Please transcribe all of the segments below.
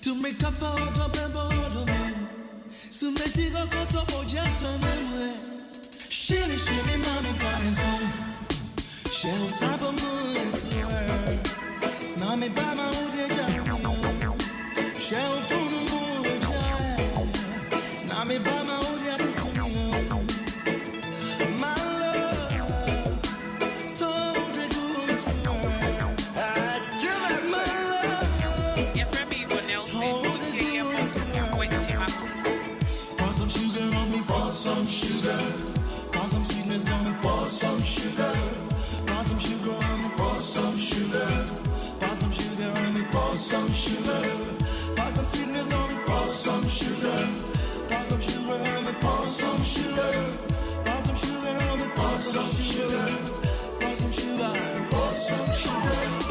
To make up out of the bottom, so let it go to Ojata. Shimmy, shimmy, mommy, got his own. Shell Sabo Moons, Nami Bama, Shell Funu, Nami Bama, my love, told the goodness. Pour some sugar on me, pour some sugar. Pour some sweetness on me, pour some sugar. Pour some sugar on me, pour some sugar. Pour some sugar on me, pour some sugar. Pour some sweetness on me, pour some sugar. Pour some sugar on me, pour some sugar. Pour some sugar on me, pour some sugar. Pour some sugar, pour some sugar.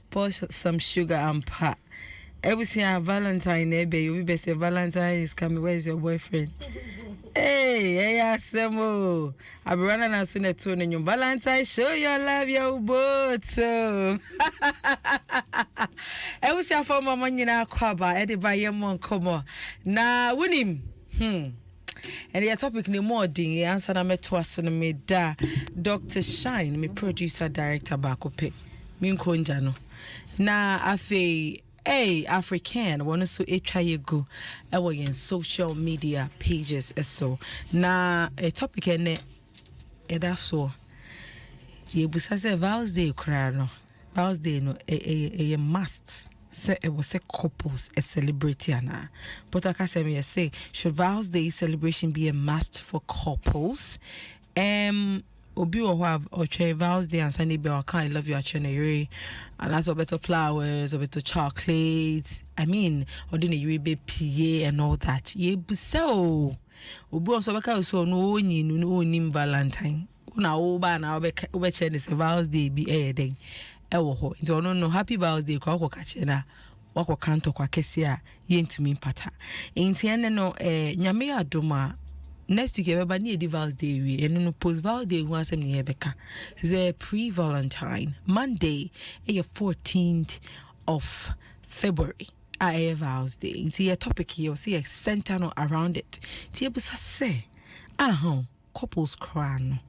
pour some sugar and pat. Every single Valentine, you be say Valentine is coming. Where is your boyfriend? Hey, Semo. I'll be running as soon as tune in your Valentine. Show your love, your boat. So, I was your former money now, Quaba, Eddie by YɛNMMɔ NKɔMMɔ. Now, win him. And the topic ni more ding answer na metwaso no me da Dr. Shine me producer director bakope me nkonja no na afi African one so etwa yego e wo yen social media pages so na a topic ene da so ye busa se Vows Day kra no Vows Day no a must say it was a couples a celebrity ana but I can say should Vows Day celebration be a must for couples obi or have or try Vows Day and Sunday be I love you actually and that's a better flowers or better chocolates I mean or didn't you be PA and all that ye so obi also beka so no nim Valentine una oba na obe check this Vows Day be then ewo ho nti ono no happy Vows Day kwa ko kache na wako kanto kwa kesi a yentumi mpata nti ene no nyame adoma next week everybody need Vows Day we eno no post Vows Day hu asem ne yebeka say pre Valentine Monday 14th of February I Vows Day nti your topic here see a center no around it nti ebusa say couples crown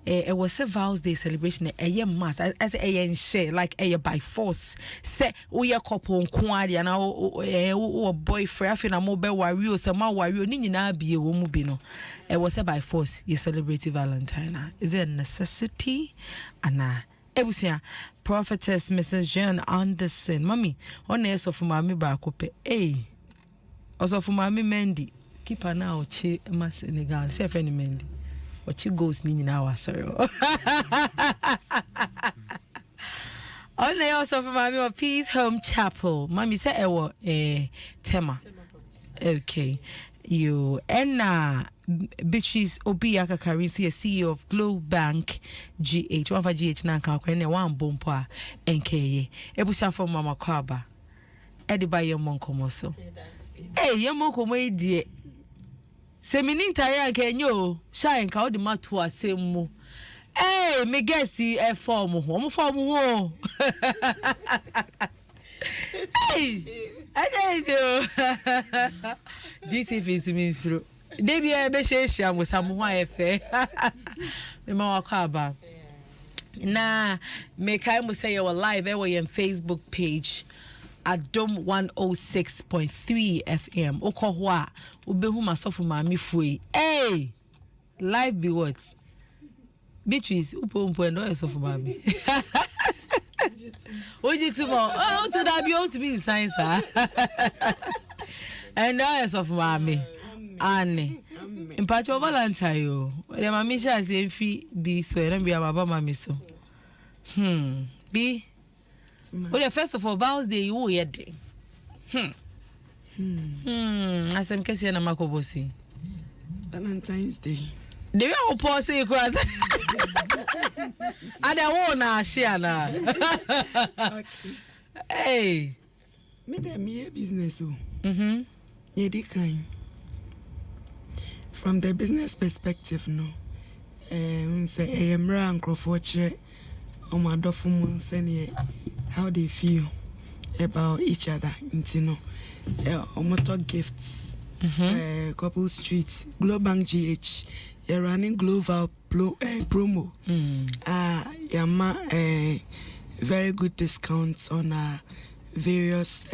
it was a Vows Day celebration a must as a share like a by force say we a couple nkwadi and our boyfriend afina mo be worry o say ma worry ni nyina bie wo mu bi no it was a by force you celebrate Valentine is it a necessity ana ebusia prophetess Mrs. Jean Anderson mommy on air so for mami ba kope also for mami Mendy keep an eye chi ma Senegal say friend Mendy what you goes ni na wa sorry only also for mommy of Peace Home Chapel mommy say ewo tema okay you and Beatrice Obiaka Karisi CEO of Globe Bank GH one for GH na kan kwa ne one bompo a NKye ebusa for mama kwaba edi ba YɛNMMɔ NKɔMMɔ so YɛNMMɔ NKɔMMɔ idie Semini tire kenyo shine ka odi matu asemu me guess form ho ho this is means through debi be share mo samu ho ayefe me ma wakaba na me kai mo say you live we on Facebook page Adom 106.3 FM. Okohwa ubehu masofu mami fui. Live be what? Beatrice upo endo sofu mami. Oji tumo. To that be to be in science and I sofu mami. Anne. Impacho Valentine yo. The mami sha say fi be so na be ababa mami so. Be well, first of all, Vows Day you hear day. Asem kesi na makobosi. Valentine's Day. They will pause you cross. I don't wanna share na. Okay. Hey. Me dem me business o. Ye dey kind. From the business perspective no. Say emra nkrofo kire omadofo mu say how they feel about each other, you know. Omoto gifts, couple streets, Global Bank GH, you're running global promo. Yama very good discounts on various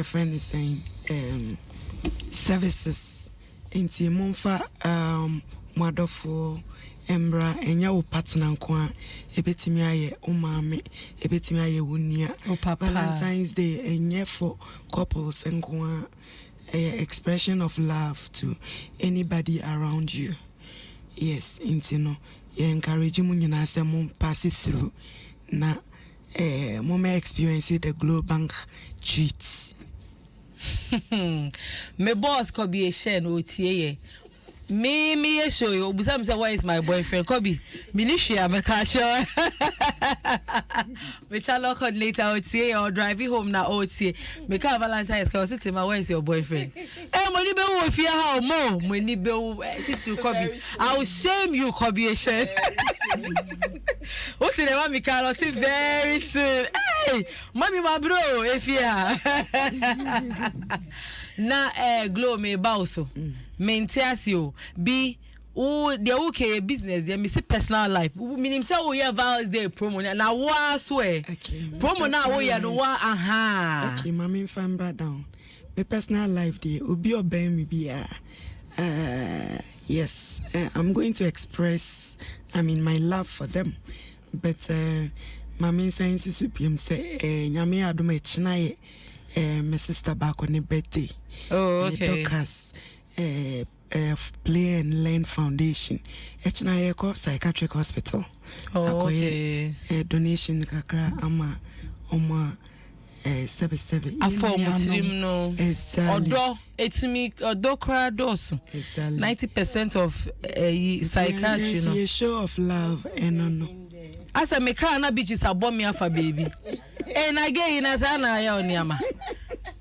friend is saying services. Inti monfa madofo Embra enya wo partner nko ebetimi aye umame ebetimi aye wonua Valentine's Day enye for couples nko expression of love to anybody around you. Yes, intino ye encourage mu nyina se mo pass it through na mo may experience the Globe Bank treats. Me boss could be a share no tie Me show you. Busam say where is my boyfriend? Kobe. Minishia me catch you. Me chalo call later OTA or drive you home na OTA. Me ka Valentine's cause sit my where is your boyfriend? Eh money be wo fear how more money be titu Kobe. I will shame you Kobe she. What did want me call see very soon. Hey, mommy my bro if ya. Na glow me bauso. Maintain you be the okay business there me say personal life meaning say we have Val's Day promo na wa swear promo na we ya no wa aha okay mama fan bra down my personal life there obi obey me be yes I'm going to express my love for them but mama science supreme say nyame adom e china my sister back on the birthday okay Docas Play and Learn Foundation. Echina yeko psychiatric hospital. Okay. Donation kakra ama 77. Afọ mutirim no. Exactly. Odo etimi odo kra dosu. Exactly. 90% of psychiatry no. A show of love and no. Asa me car na bitches abom me afa baby. Na gay na za na ya oniama.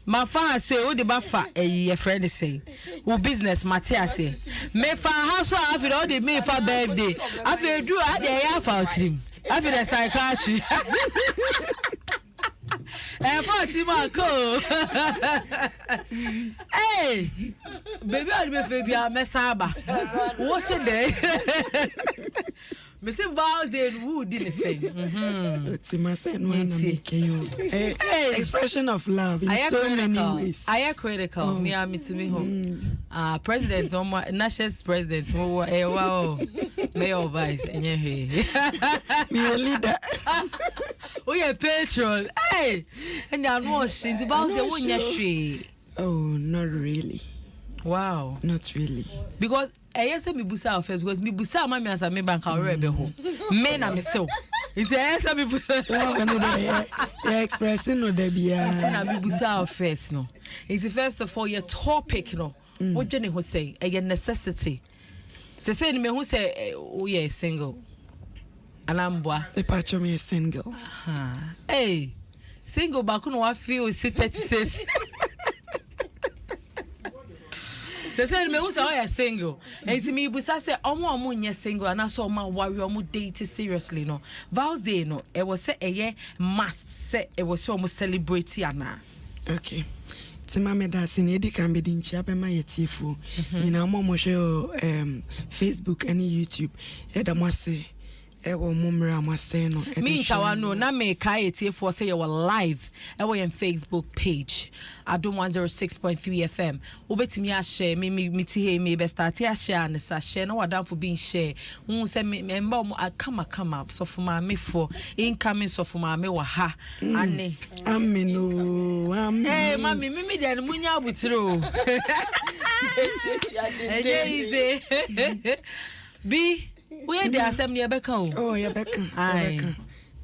Ma fa say o de ba fa your friend say wo business matia say me fa house afi o de me fa birthday afi do a de ya fa otrim afi the psychiatry for Tima ko hey baby I be fe bia me saba what's it there me say Val's Day who didn't say Tima say no na make you expression of love in so many ways. I am critical me to me home president no national president wow mayor vice enye me a leader we are patron hey and I know she the Val's Day won yahwe oh not really wow not really because I say me busa first because me busa mama asa me bank awre be ho me na me so it's I say me busa you expressing no there be it's na me busa first no it's first of all your topic no what you know say a necessity say me who say we are single anambwa the patch me single hey single back no wa feel 36 say me who say single and me busa say omo nye single and so omo worry omo date seriously no Val's Day no e was say a must say e was so omo celebrate ana okay Tima me da sin edi kan be din chia be ma yetifu nyina omo hwe Facebook and YouTube e da mo say e wo mumra mo say no me ntawa no na me kai etifo say you were live e wo on Facebook page Adom 106.3 FM obetimi a share me ti he me be start a share and sa share no wadam for being share won say me member mo akama so for ma me for incoming so for ma me wa ha ane amino eh mami me dey munya abutiro eje bi we dey assembly ebeka o oh ebeka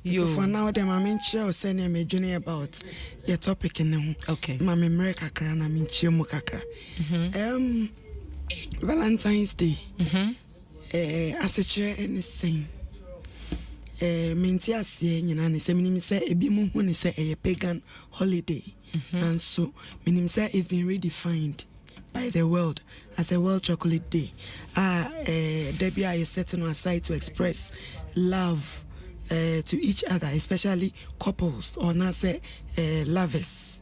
so for now them I'm in chair saying me journey about your topic in them okay mama America kakra na me chair mu kakra Valentine's Day as a chair anything menti ase nyina ne se minim se ebi mu hu ne se a pagan holiday and so minim se it's been redefined by the world as a World Chocolate Day. Debbie is setting aside to express love to each other, especially couples or not say lovers.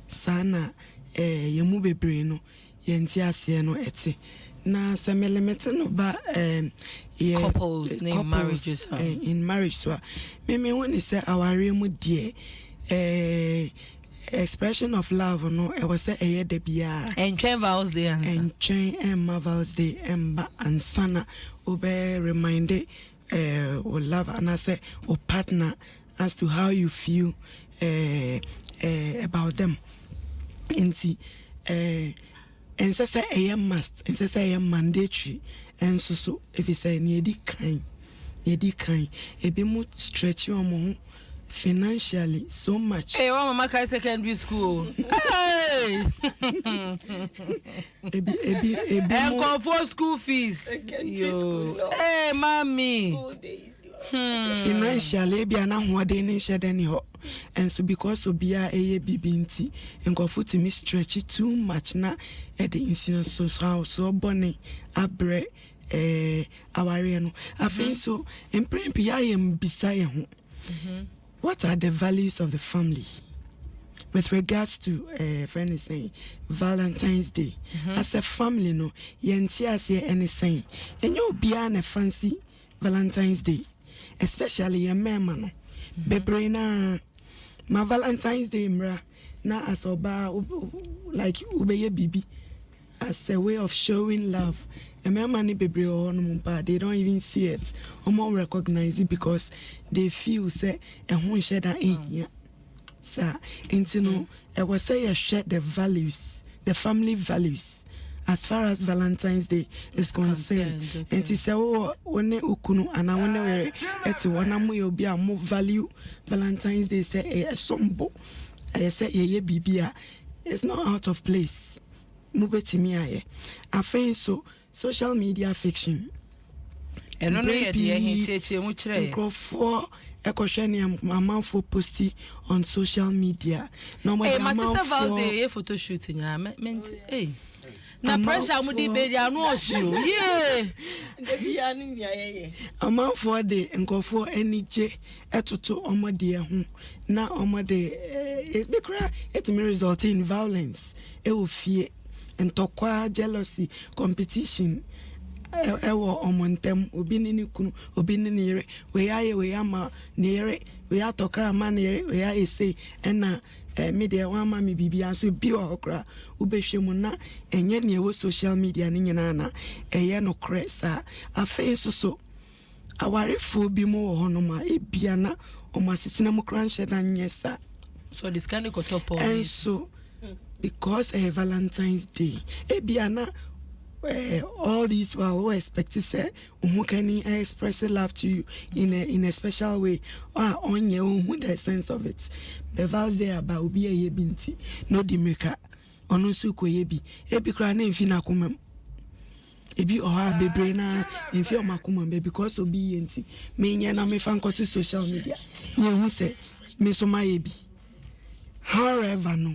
Sana yemu bebre no yenti ase no eti na se melemete no ba couples name marriages in marriage so me when say our mu die expression of love no e was say eye de bia and train Val's Day and train Emma Val's Day emba and sana obe reminded or love and I say or partner as to how you feel about them and see and say eye must and say eye mandatory and so if you say needy kind e be mo stretch your mo financially so much. Hey, one mama kai secondary school. Hey. And for school fees. Secondary school. Hey, mommy. School days. Financially, be an awarding shed any ho. And so because of be a BBNT and go foot me stretch it too much na at the insurance so bonny abre awariano. I think so in print I am beside home. What are the values of the family with regards to friend is saying Valentine's Day? As a family, no, yentia say anything, and you'll be on a fancy Valentine's Day, especially a man, bebrina. My Valentine's Day, mra, na as oba like ubeye bibi, as a way of showing love. And my money bebre or they don't even see it or more recognize it because they feel say and who share that in here. Sir, and you know, I was say I share the values, the family values. As far as Valentine's Day is concerned, okay. And it's oh one ukunu and I wonder where it's one will be a more value. Valentine's Day say a sombo. I say ye bibia. It's not out of place. Mubeti me I find so social media fiction. And no for a for posting on social media. No more photo shooting. Hey. Na pressure mo di be dia no osio. Yeah. Amount for the nkofo enije etoto omode ho na omode be kra it may result in violence. E wo fie ntokwa jealousy competition ewo omontem obi ni kunu obi ni yere we aye we ama ni yere we atoka ama ni yere we aye say na media one mama bibia so bi okra ubehwemu na enye ne ewo social media ni nyina na eye no kresa afen so awarefo bi mo ho no ma ebia na o masisina mo kran sheda nyesa so this kind of top and so because Valentine's Day ebia na all these who expect to say who can express love to you in a special way on your own the sense of it. The vows there about be a binti no dimeka ono su ko yebi ebi kra na mfi na komam ebi oha bebre na mfi o makomam be because obi yenti me nya na me fan ko to social media ye hu say me so my ebi however no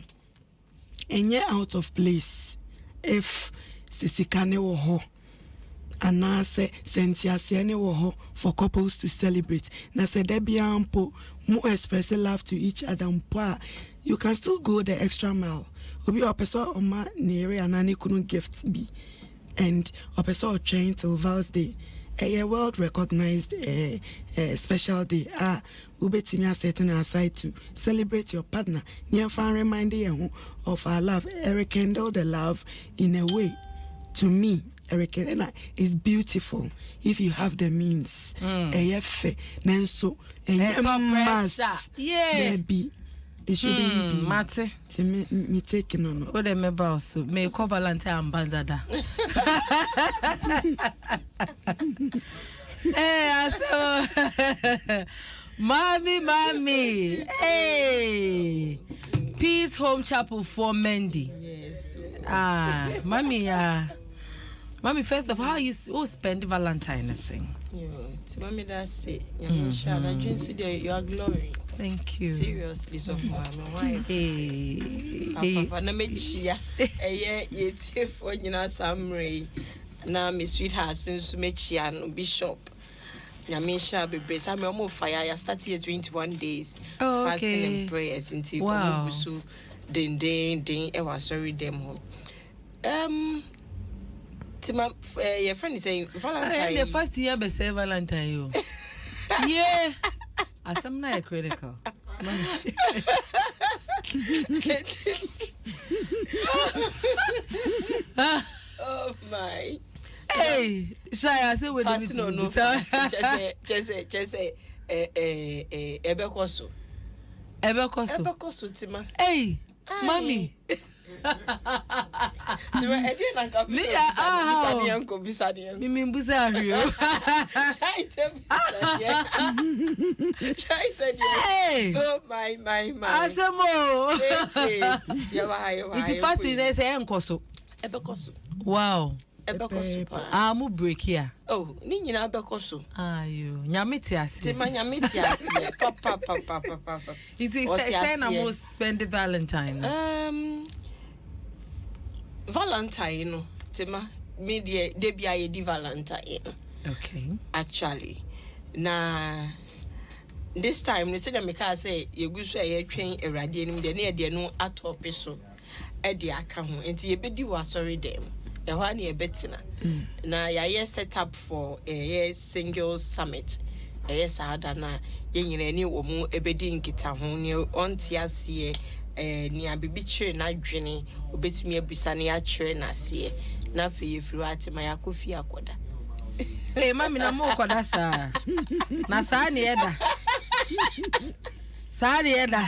enye out of place if sisikane wo ho anase sentiasiane wo ho for couples to celebrate na se debia ampo mo express love to each other mpo you can still go the extra mile obi opeso oma nere anane kunu gift be and opeso train till Val's Day a world recognized special day ubetimi setting aside to celebrate your partner near fan remind you of our love rekindle the love in a way. To me, Eric, is beautiful if you have the means. So, must be. It shouldn't be. Mate. Me taking on. What am I about? So, may call Valentine Banzada. Hey, so, mommy. Hey. Peace Home Chapel for Mendy. Yes. Mommy, Mommy, first of all, how you spend Valentine's Day? Mommy, that's it. You are glory. Thank you. Seriously, so for my wife. Papa, na me chia. Ye for summary. Na me sweetheart since me chia no bishop. Nyamisha be brace. I'm almost fire. I started here 21 days fasting and prayers until wow. So ding. I was sorry them home. Your friend is saying Valentine. The first year be say Valentine you. Yeah. As I'm not critical. Oh my. Hey, shy I say with the no. Just say Ebekoso Tima. Hey, mommy. Tima edi na nka bisa Mimi mbusa rio. Hey. Oh my. Asemo. It's fascinating say enkoso. Ebekoso. Wow. Ebekoso. Mu break here. Oh, ni nyina ebekoso. Ayo, nyameti ase. Tima nyameti ase. Papa. It's say na mo spend the Valentine. Valentine no. Tima me de bia ye di Valentine. Okay. Actually. Na this time they say that make say you go so ye twen awrade anim de na ye no atop so e de aka ho enti ye bedi wa sorry dem e ho na ye betina na ye set up for a single summit yes ada na ye nyina ni wo mu ebedi nkita ho ne onti ase ni abibi chire na dwene obetumi abisa na ya chire na ase na fe ye firi atima ya kofi akoda. Hey mami na mo koda sa na sa ni eda Sorry, Eda.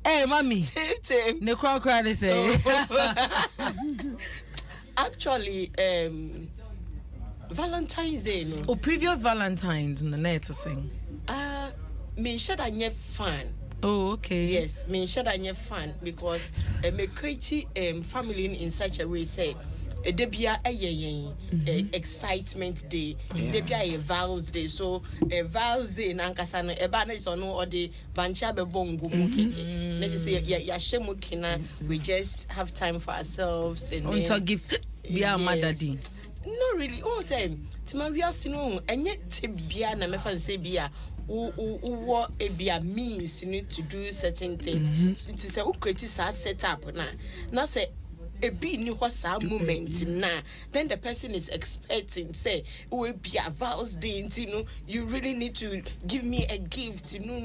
Hey, mommy. Tim. Ne kwa they say. Actually, Valentine's Day, no. Oh, previous Valentine's in the net to sing. Me should I fun. Oh, okay. Yes, me should I fun because me create family in such a way say. Debia excitement day, debia a vows day. So a vows day nankasa no eba na so no or the bancha be bongo mu keke. Let's say ya shemu kina, we just have time for ourselves and on to gift be our mother day. No really. Oh say tima we are sino enye tebia na me fan say bia what a be a means you need to do certain things. To say who create set up na say a be new was a moment now. Then the person is expecting, say, will be a vows day, you really need to give me a gift. No.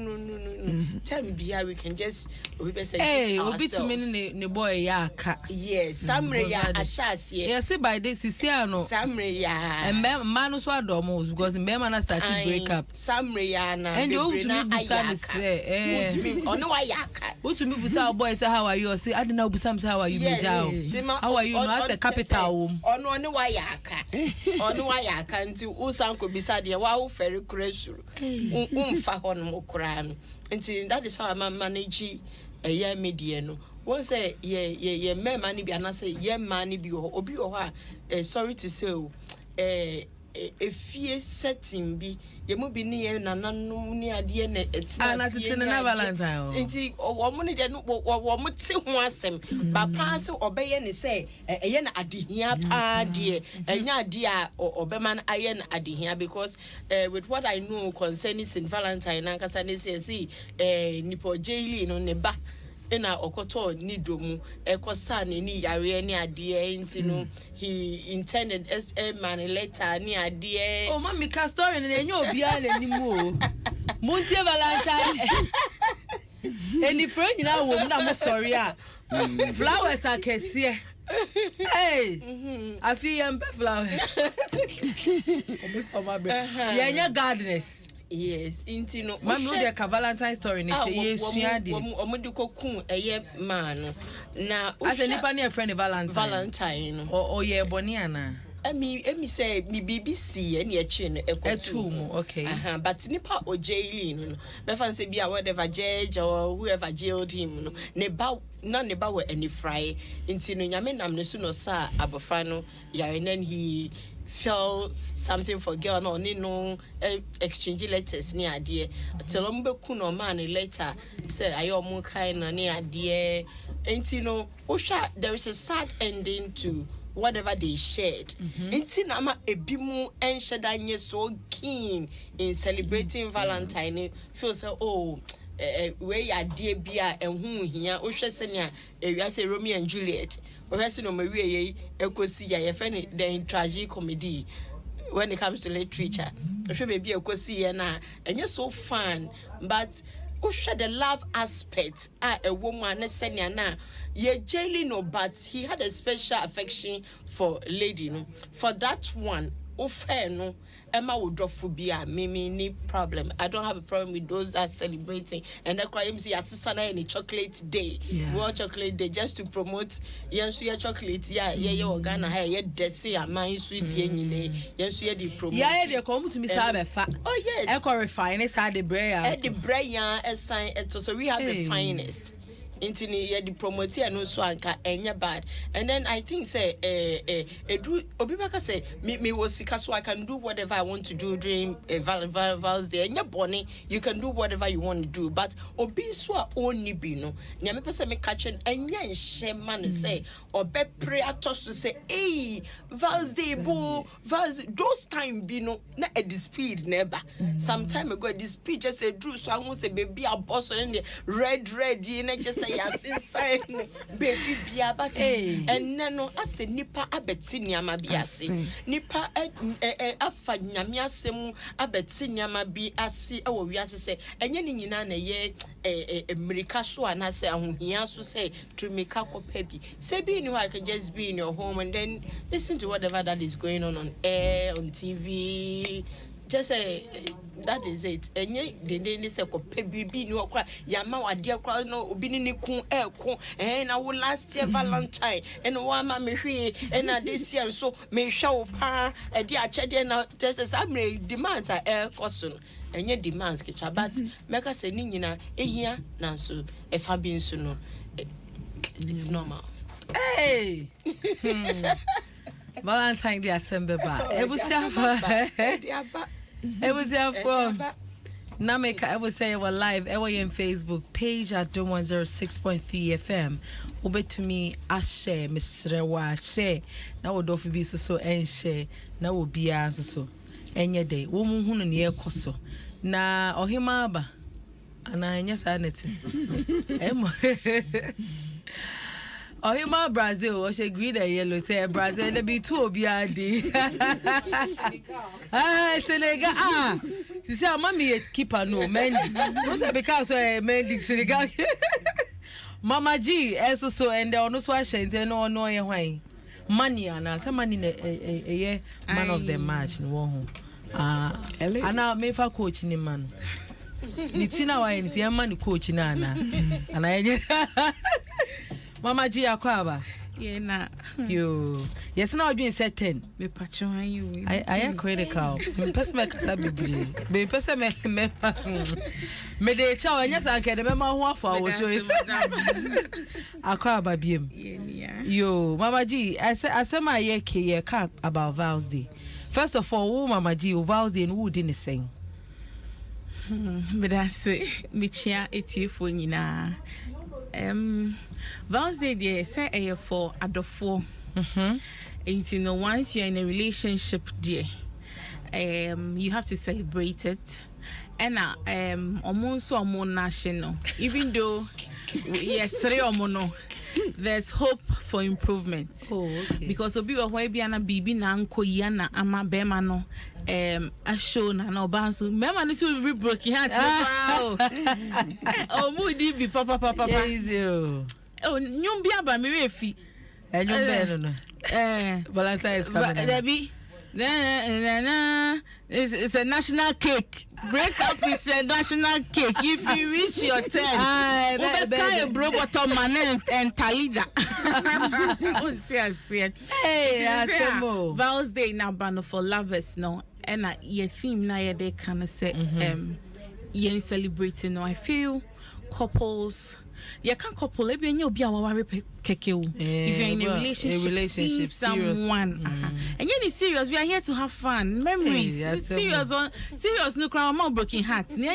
Tell me, we can just say, hey, we'll be 2 minutes, ne boy, yaka. Yes, Samre ya ashas, yes, by this is no Samre ya, and Manus were almost because in Bemana started to break up. Samre ya, and you say, oh no, ayaka. What to me, boys, how are you? Say, I don't know, some how are you? How are you? No, as a capital. Oh no, no, wayaka. Oh no, wayaka. Until Usanko beside you, wow, very crazy. Fa on mokran. Until that is how I manage a year mediano. One say, ye, me money be, and I say, ye money be, obi or sorry to say, a fear setting be ye mu bi ni ye nananum ni ade na etina na tete na Valentine enti o mo ni de no wo mo te ho asem ba pa se obeye ni say eye na adehia pa de enya ade a obema na aye na adehia because with what I know concerning St. Valentine na nkasa ne say nipo jaili no ne ba ena okoto ni domu ekosa ni yare ni ade enti no he intended as a man letter ni ade oh mami ka story na enye obi ala ni mu muntie Valentine eni friend na wo na mo sorry a flowers akese hey I feel am flowers almost on my bed yenya gardeners. Yes, inti no. Mami o de ka Valentine story ni che yesua de. Omudu kokun eye man na as a nipa na e friend Valentine. O ye boni ana. Emi say mi BBC na e chi no ekotu okay. But nipa o jailing no. Me fan say bia whatever judge or whoever jailed him no. Ne ba we any fry inti no nyame nam ne su no sa abofra no yare then he feel something for girl no exchange letters ni adie till ombeku no man later say ayomu kind na ni adie enti no osha there is a sad ending to whatever they shared enti na ma ebimu enshedanye so keen in celebrating Valentine feel say oh we adie bia ehun hia ohwe senia ewia say Romeo and Juliet we say no mawie ye ekosi ya ye friend the tragic comedy when it comes to literature ohwe baby ekosi ye na enye so fun but ohwe the love aspect a woman na senia na ye jailing no but he had a special affection for lady no for that one fair no Emma would drop phobia mimi ni problem. I don't have a problem with those that celebrating and the crime see assistant any chocolate day. World chocolate day just to promote yensu chocolate yeah organa hair desi a man sweet yenine yensu the promote they come to me fa. Oh yes, eco refine is had the bread the bread sign so we have the finest into the promote and also anka enya bad. And then I think say do obibaka say me was sick so I can do whatever I want to do during Val's Day. Enya bonny you can do whatever you want to do, but obi so only be no nya me pese me catching enya nhye man say obe pray atos to say hey Val's Day bo Val's those time be no na a speed never some time ago this speed just say do so I want say baby a boss in the red you know just yes inside baby bia but and no ase nipa abeti niama bi ase nipa afa nyame asem abeti niama bi ase e wo wi ase se enye ni nyina na ye America so anase ahohia so say to make a kopa bi say be ni I can just be in your home and then listen to whatever that is going on air on TV. Just that is it. Enye de say ko bibi ni okra yama wade okra no obi ni kun na wo last year Valentine and wo ma me hwe and this year so me hwa wo pa e de achede na just say am demands are cost enye demands ke but make say ni nyina ehia na so e fa bi nso no it's normal. Hey. Valentine Day Assembly ba. It was from Nameka. I would say we're live. I was on Facebook page at Adom 106.3 FM. Ube to me share, Mr. Wa share. Now would offer be so and share. Now will be answer so. Any day. Woman who near koso. Na ohima ba. And I yes anything. Ohima Brazil, or she greed a yellow say Brazil they be two obiadi. Senegal she say mommy keeper no Mendy. No say because Mendy Senegal. Mama G so and they no so no why. Money and some money a man of the match no one. And now me for coach ni man. Nitina why ni man coach na and I Mama G akwaba. Yeah na. Yo. Yes now doing set 10. Me patron you. I am critical. Me pese me kasa bibiri. Me pese me de cha onya sanke de me ma ho afa wo so is. Akwaba biem. Yeah. Yo, Mama G, I say my ye ka about Val's Day. First of all, who Mama G, Val's Day and who didn't sing? But that's me chia etiefo nyina. Val's Day say for adofo. And you know once you're in a relationship dear, you have to celebrate it. And almost national. Even though yes, there's hope for improvement. Oh, okay. Because obi wa hwa bia na bibi na anko ya na ama bema no a show na na obanso mema no so be broken heart wow. Oh moody be papa easy oh nyum bia ba me refi nyum be no Valentine is coming Debbie it's a national cake. Break up is a national cake. If you reach your turn, you bro bottom man and Talida. Hey, Val's Day now banner for lovers no, and your theme now they kind of say you celebrating. No, I feel couples. You can't couple if you're if you're in a relationship see someone and you're serious, we are here to have fun, memories. Serious no crowd more broken hearts. That's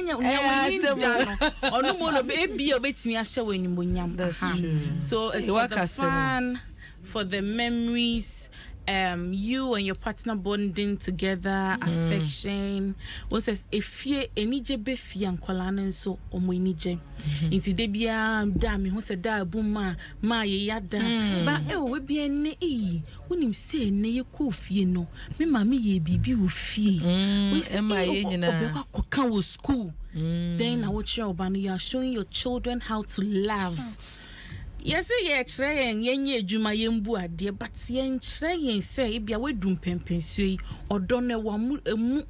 true. So it's for the fun, for the memories. You and your partner bonding together, affection. One says if you any jebe fi ankwalana so omo enije. Inti de bia da me ho se da buma ma ye yada. Ba we bia ne wonim say ne ye ko fie no. Me ma me ye bibi wo fie. We say ma ye nyina ko wo school. Then I watch your you are showing your children how to love. yes, ye train, ye juma yembu ade, but yen train say, be away dum pempensui, or don't know mu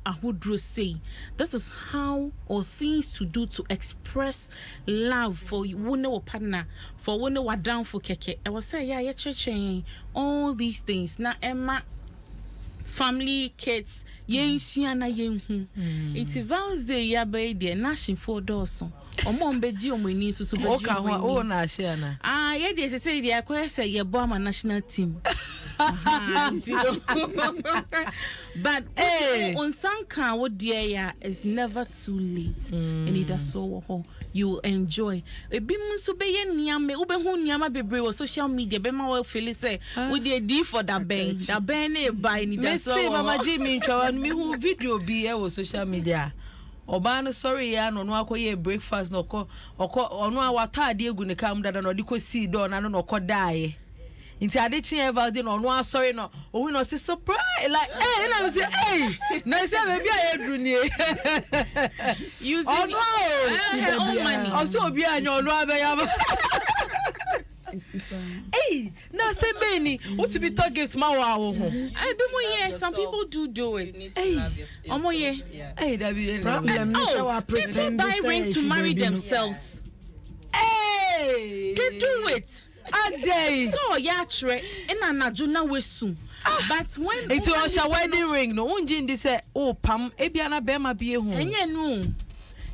ahudro say. This is how or things to do to express love for one or partner, for one or down for keke. I was say, yeah, ye train all these things. Now, Emma. Family, kids, yen shiana yen hu. It's Val's Day, ya bay de nashing 4 doors. O mom bedi o mweni so bedi o na shiana. Ah, yeah, they say they acquire say your bomb national team. But on some can what dear is never too late. And it does so you will enjoy. A bim so be nyame ube hu nyama bebre o social media be ma well feel say we dey D for that bang e buy ni that so mama Jimmy ntwa me hu video bi e wo social media. Oba no sorry ya no akoye breakfast no ko ono awatade egu ne kam dada no de ko see door na no ko die. Inti ade chi evaldi no no sorry no o we no say surprise like hey na say hey na say baby aye dru ni you oh no oh money o so obi anya ono abeya hey na say beni what to be talk gift ma wa ho I be mo yeah some people do it hey omo yeah hey that be problem is how I pretend buy ring to marry themselves hey they do it a day so ya tre ina naju na wesu but when it's your wedding ring no unji ndi say oh pam ebia na be ma bie hu enye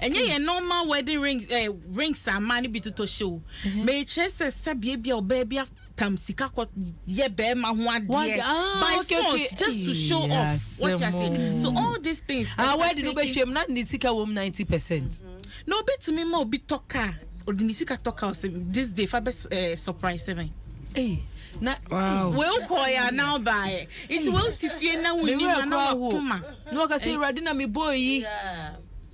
ye normal wedding rings are money bi to show me chese se bia oba bia tam sika ko ye be ma ho ade by force just to show off what you say so all these things wedding no be shame na ni sika wom 90%. No be to me mo bi toka Odinisika talk us this day for surprise 7. Hey, na wow. Well koya now by it will tifie na wini na kuma. No ka say ready na me boy yi.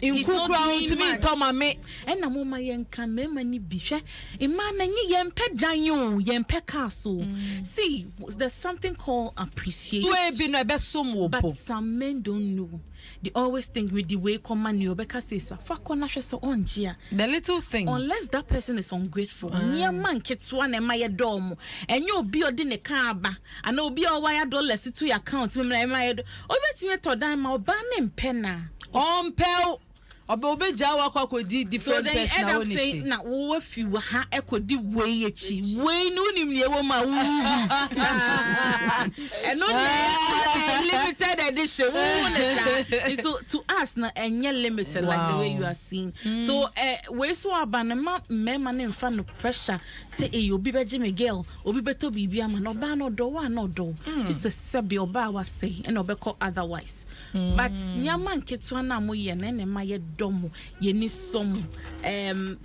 In kukra to me to mama and na mama yenka mema ni bi hwe ima na nyi yempe dan yo yempe castle. See, there's something called appreciation. We be no be som wo po. But some men don't know. They always think with the way command you because say so fakona hwese onjia the little things unless that person is ungrateful near man ketwa na maye dom enye obi odi ne ka aba ana obi o wire dollars to your account me maye obetime to dan ma oba ne mpena ompel obe jawa kwa di different person so then end up saying na wo fi ha ekodi we echi we no nim ne wo ma wu and no limited edition so to us na enye limited like the way you are seeing so we so abanema mema ne mfa no pressure say obi beje me girl obi beto bibia ma no ba no do wa no do this is sabi oba wa say and obeko otherwise but nyama nketu na mo ye na ne ma ye domo yeni somo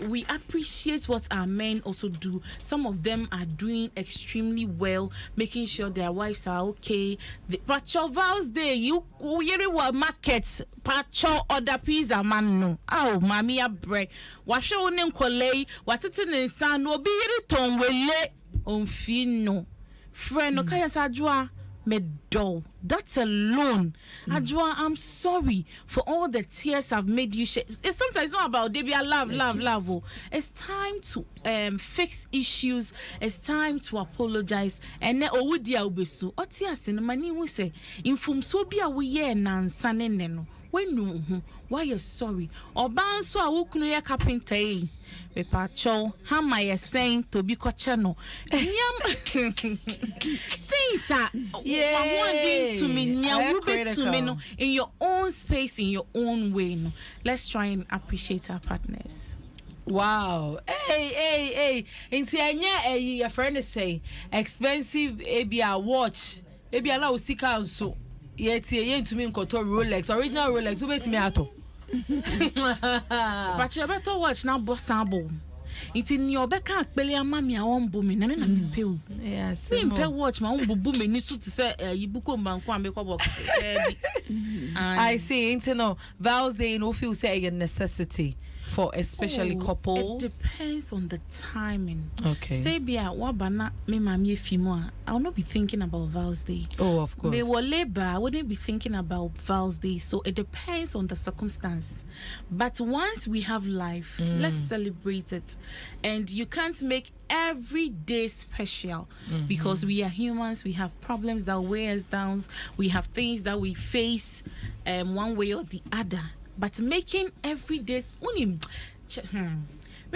we appreciate what our men also do. Some of them are doing extremely well, making sure their wives are okay. The Pacho Vows Day, you wa market Pacho other pizza man no. Oh, mami abre. Washa unem kole, watete nensan no be yiri ton wele onfino. Friend no kaya sajwa. Medo. That alone. Ajwa, I'm sorry for all the tears I've made you shed. It's sometimes not about they be a love. Oh. It's time to fix issues. It's time to apologize. And then owodia ubesu. Otia sinimani we say infum so be a we nansane neno. When you why you're sorry. Or banso a wukunu ya carpenter. Pacho, how am I saying to be cochano? Things are to me in your own space, in your own way. No. Let's try and appreciate our partners. Wow. Hey. Inti anya your friend say expensive ABR watch. ABR na usika nso. Yet ye to me nkoto Rolex, original Rolex, ubetimi ato. But you better watch now boss album. It's in your back belly and mammy I won't boom in and pill. Yes, me pay watch my own boom in to say you book on bank box. I see internal vows they no feel say a necessity for especially couples? It depends on the timing. Okay. Say bia wabana me mami efimo, I will not be thinking about Val's Day. Oh, of course. Me wo labor, I wouldn't be thinking about Val's Day. So it depends on the circumstance. But once we have life, let's celebrate it. And you can't make every day special because we are humans. We have problems that weigh us down. We have things that we face one way or the other. But making every day me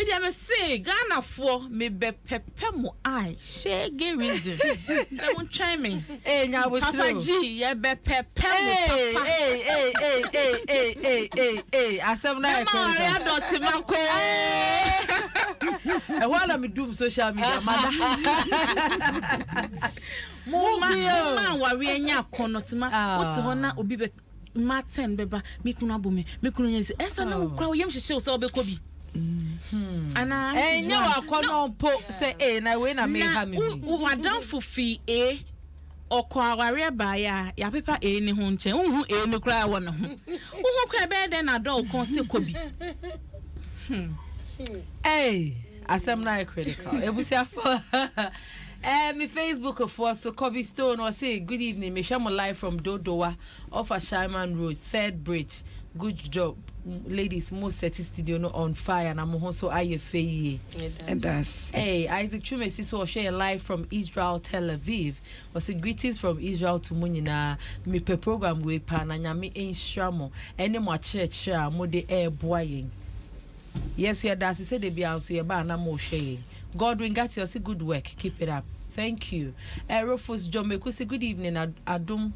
dey say Ghana for me be pepe mo eye shege reason. They won't try me. Hey, nya with Papa G, ye be pepe mo papa. Hey. Asem na e Mama ya doti manko. E wala me do social media mother. Mo ma wa we nya kono tima. What ho na obi be Martin beba me kunu abome me kunu nya se esa na kra wo yem hyehyɛ so obekɔ bi. Ana nya wa kono po say na we na me ha me. Madam fufi ọkọ aware ba ya pepa ni ho nche hu ni kra wo no ho hu kra be den na do kon se kobi asem na critical ebusia for me Facebook for so Kobe Stone or say good evening me share my live from Dodowa off a Shyman Road 3rd Bridge. Good job ladies, most set studio no on fire and I'm also IFA. It does. Hey, Isaac Chumesi so share live from Israel, Tel Aviv. Was a greetings from Israel to Munina. Me pe program we pa na nyame enstramo. Any more church mo de air boying. Yes, yeah, that's say they be also your ba na mo share. Godwin got you good work. Keep it up. Thank you. Rufus John Mekusi, good evening. Adom.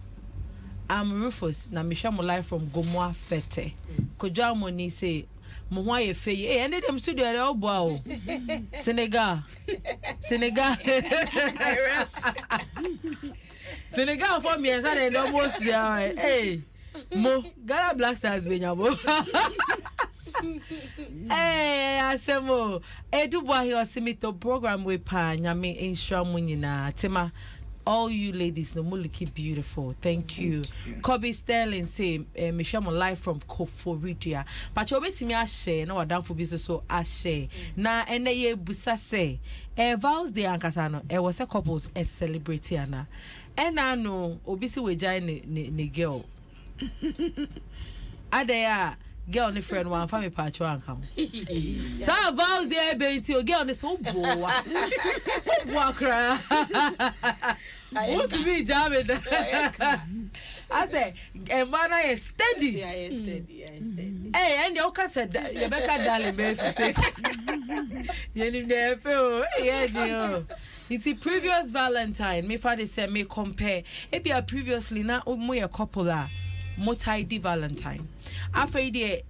I'm Rufus. Na Misha mo live from Gomoa Fete. Kojo Amoni say mo ho ayefe. Eh, ene dem studio e obo a o. Senegal. Senegal for me esa dey almost there. Hey. Mo Ghana Black Stars be nyabo. Hey, asemo. Edubwa hi osimito program we pa nyame insha mu nyina. Tema all you ladies no mo look beautiful. Thank you. Kobe Sterling say me share my live from Koforidia. But you obetimi a share na wadan for business so a share. Na ene ye busa say Val's Day ankasa no e was a couples a celebrity ana. Ena no obisi we jai ne girl. Adaya girl ni friend one family patch one come. Sa Val's Day be ti o girl ni so boa. Boa kra. What to be jamming? I say, and man, I is steady. Yeah, steady. Hey, and your said, Rebecca darling, baby. You never, yeah, it's the previous Valentine. My father said, me compare. It be a previously now, more a couple that multi Valentine. After the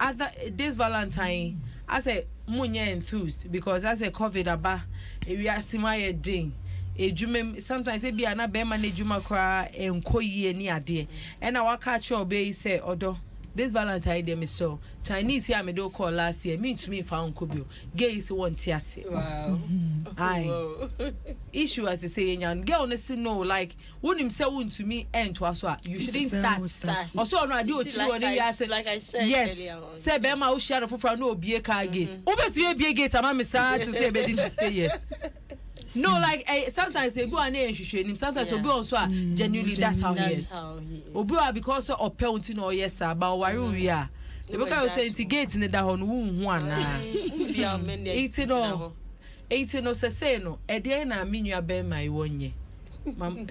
other this Valentine, I say, Munya enthused because I say, COVID aba, we are simaya ding. Ejume sometimes it be ana be man ejuma kra enkoyie ni ade e na waka che obe say odo this Valentine day me so Chinese here me do call last year me to me fa onkobio gay is one tiase. Wow. Aye. Issue as they say nyan girl no see no like wonim say won to me end to aso you shouldn't start also no ade ochi woni ya say like I said yes say be ma wo share fofra no obie car gate obesi obie gate ama me sa to say be this stay yes. No, like sometimes they go and him. Sometimes they go also genuinely that's how he is. Obi because of penalty no yes sir, but why we are. The book I say gate in the down one na. 18 no say no. E dey na minua be my wonye. Mam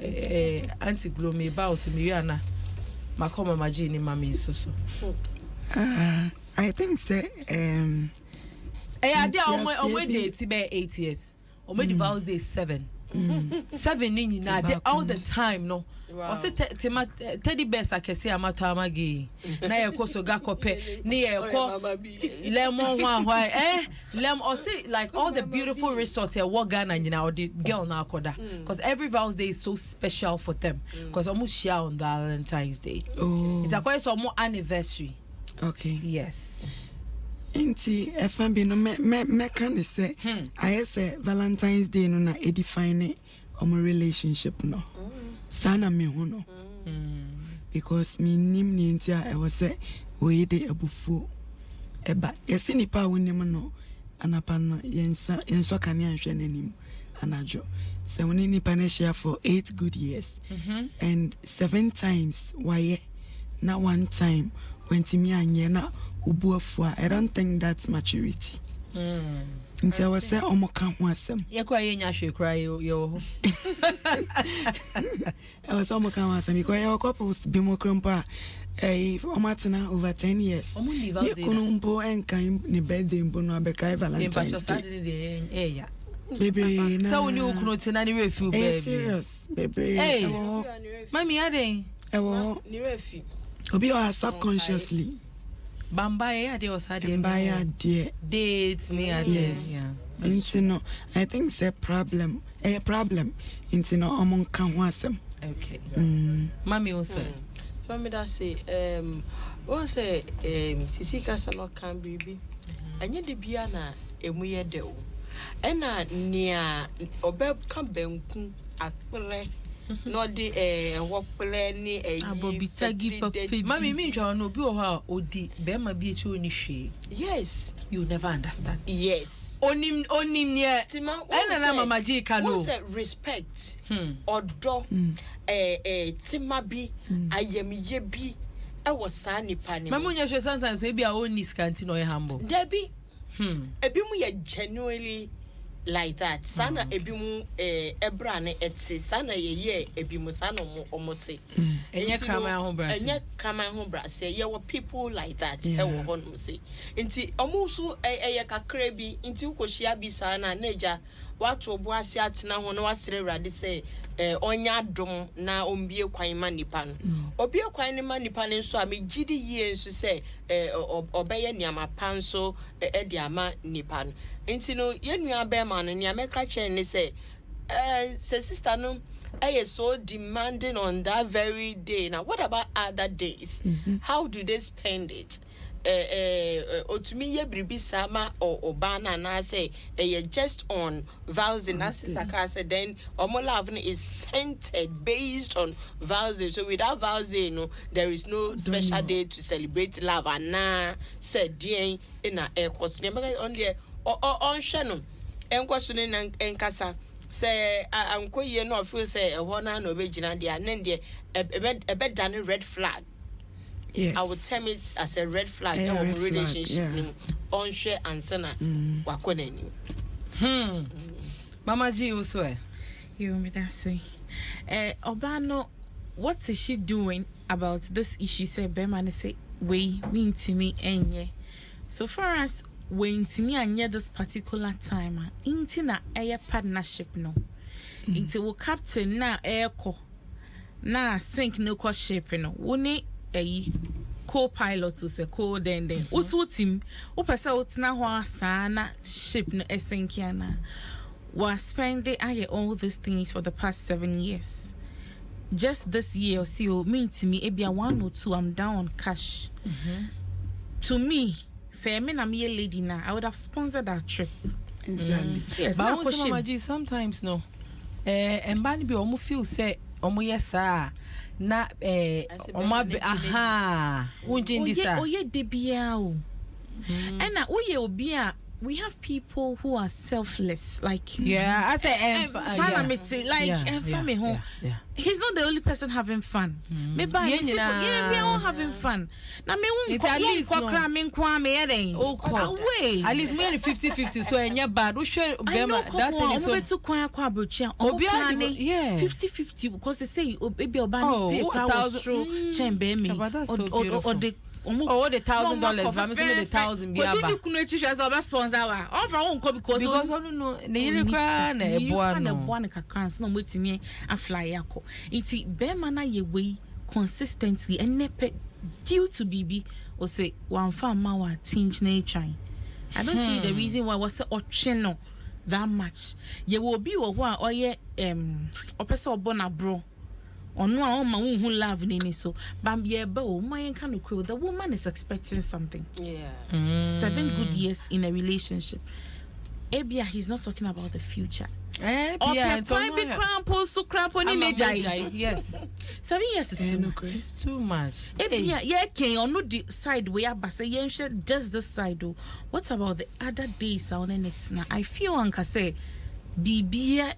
anti glow me ba so me yana. Makoma magini mami so. I think say I dey on date be 8 years. Or maybe Val's Day 7. 7 in na all the time no. Or say teddy bears I can say amato amagi. Na ye ko so ga kope ni ye ko lemon why lemon or say like all the beautiful resorts here what Ghana nyina or the girl na akoda because every Val's Day is so special for them because almost share on Valentine's Day. It's a quite some more anniversary. Okay. Yes. Inti FMB no me can say I say Valentine's Day no na define my relationship no. Sana me ho no. Because me nim ni inti I was say we dey abufu eba yesi nipa wonim no anapa no yenso kane anhwe nanim anajo so woni nipa na share for 8 good years and 7 times why na one time when timi anye na ubuafua. I don't think that's maturity. Nti I was say omo kan ho asem ye kwa ye nya hwe kra yo I was omo kan ho asem because your couples be mo krompa omatena over 10 years ye kunumbo enkan ni birthday mbo no abeka Valentine's Day baby na so ni okuno tena ni refi baby serious baby hey mami ade ni refi obi o subconsciously Bambaye ade osade Bambaye dates ni ade yeah no I think it's a problem into no among kan ho asem okay mami also so me that say o say sisi kasa no kan bibi anye de bia na emu ye de o ena nia obe kan banku akpere no de wopre ni abobitagi papi mami mi jwa no bi o ha odi be ma bi echi oni hwe yes you never understand yes onim ne ena na mama ji ka no respect odo tima bi ayemiye bi e wo sa nipa ni mama nya hwe sometimes so e bi a oni scanty no e humble debi ebi mu ye genuinely like that sana ebimu ebra na etse sana ye ebimu sana omote enye kama ho bra say ye were people like that e wo hono say nti omuso eye kakra bi nti ukohia bi sana neja watu obu ase atena ho na wasere urade say onya dom na ombie kwan ma nipa no obie kwan ne ma nipa ne nso a megidi yie nso say obeye niama panso e de ama nipa no nti no yenua be ma no nia meka chen ne say sister no so demanding on that very day. Now what about other days? How do they spend it? Otumi ye bribi sama or bana na say just on vows in sister ka say then omo love is centered based on vows. So without vows there is no special day to celebrate love and na said in a air course on there on channel enkoso ne enkasa say anko ye no feel say e hona no be gina dia nen de e done red flag. Yes. I would term it as a red flag in our relationship. On share and sana wakoneni. Mama G also. You me that say. Obano, what is she doing about this issue? Say Bema say we mean to me enye. So far as when to me anye this particular time, into na air partnership no. Into will captain na airco na sink no cost ship no. Wone co-pilot to say co-then also team upasa utna ho sana ship no esenkiana was spending all these things for the past 7 years. Just this year so mean to me ebia 1 or 2 I'm down on cash. To me say me na me lady na I would have sponsored that trip. Exactly. Yes, but Mama G sometimes no embani bi omo feel say omo yesa na oma aha unjindisa oye debia o and na oye obi a we have people who are selfless like yeah I say family home. He's not the only person having fun. Maybe we are all having fun. Now me won't at least at least me 50-50 so enya bad we share that thing is so to kwa brocha 50-50 because they say baby obani pay $1,000 chembe me or the $1,000 but me say the 1,000 be aba but did you know so sponsor wa all for one because no ne yire kwa na eboa no kakran no motimi afly yakọ iti be ma na ye we consistently enepe due to bibi o say one farm ma wa tinch na twan I don't see the reason why was say no that much ye will be wo ho a oye opese obona bro ono a o ma hu love ni so bam ye ba o ma yen kan no the woman is expecting something 7 good years in a relationship. Ebia he's not talking about the future. Yes. 7 years is too much. It's too much. Yeah, can on the side where I say yeah, just this side though. What about the other days on it now? I feel anka say Bibia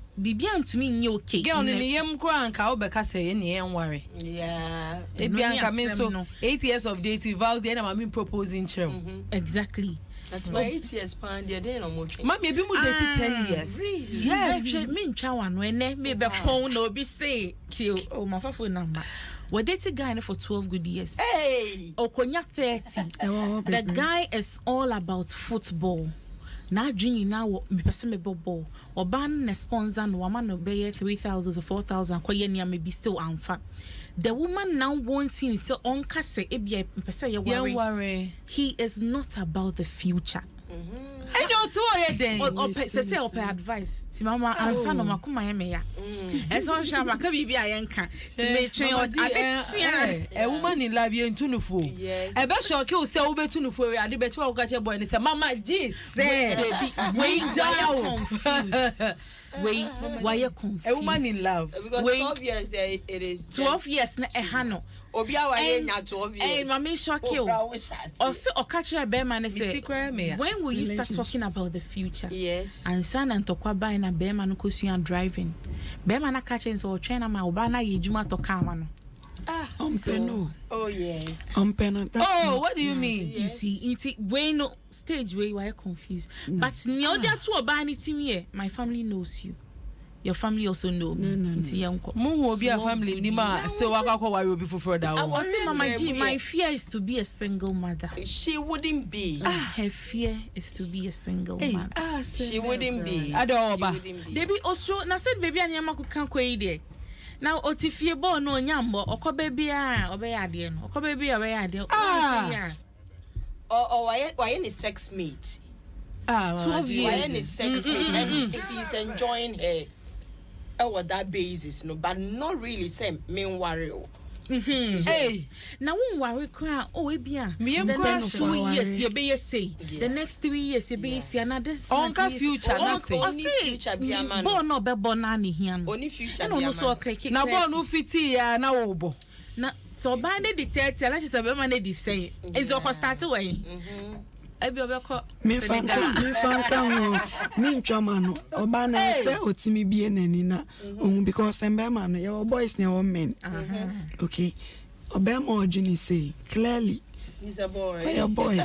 to me ni okay. Girl ni yem kura anka obeka say ni yen worry. Yeah. Ebi anka me so 8 years of dating vows the na me proposing chrem. Exactly. That's my 8 years pan there no more. Mama ebi mu date 10 years. Really? Yes. Me ncha wan when me be phone no be say till my phone number. We dated guy for 12 good years. Hey. Okonya 30. The guy is all about football. Na dream now me person me ball. Oban na sponsor no woman no be 3,000 or 4,000 koye nia me be still amfa. The woman now wants him so on kase ebia person ye worry. He is not about the future. I don't know then. Or say or advice. Ti mama answer no makoma ye me ya. Eso hwa maka bibia ye nka. Ti me twen o adechia. A woman in love ye ntunufo. Yes. E be shock you say wo betunufo we ade be ti wa ka che boy ni say mama G say we down. Wait, why you confused? A woman in love. Because 12 years there it is. 12 years na ehano. Obia wa ye nya 12 years. Hey, mama shock you. Or say or catch a bear man say. When will you start talking about the future? Yes. And son and tokwa buy na bear man ko su driving. Bear man catching so train na ma oba na ye juma to kama no. Peno. Oh yes. Peno. Oh, what do you mean? You see, it way no stage where you are confused. But nyodia to oba ni team here. My family knows you. Your family also know me. No. Mu obi a family ni ma still waka ko worry obi fufuro da I wo. was saying, Mama G, my fear is to be a single mother. She wouldn't be. Her fear is to be a single mother. She wouldn't be. Adoba. Baby also na said baby anyama ku kan ko yi de. Now otifie bo no nyambo okọ baby a obeya ade no. Okọ baby obeya ade. Why any sex mate? 12 years. Why any sex mate? And he's enjoying her. What that basis, no, but not really same main worry. Hey, now won't worry cry. Oh, ebia. Me The next 2 worry. years you be say. The next 3 years you be say another. Onka future nothing. Only future be a man. Born no be born na ni hian. Only future And be a no man. so click. na born no fiti ya na obo. Na so bande the 30 like say be man dey say. It's all start way. Ebi obekọ Me fanka ho me ntwama no oba na se otimi bie nani na because embe no your boys na your men. Okay. Obema ojini say clearly He's a boy. your boy.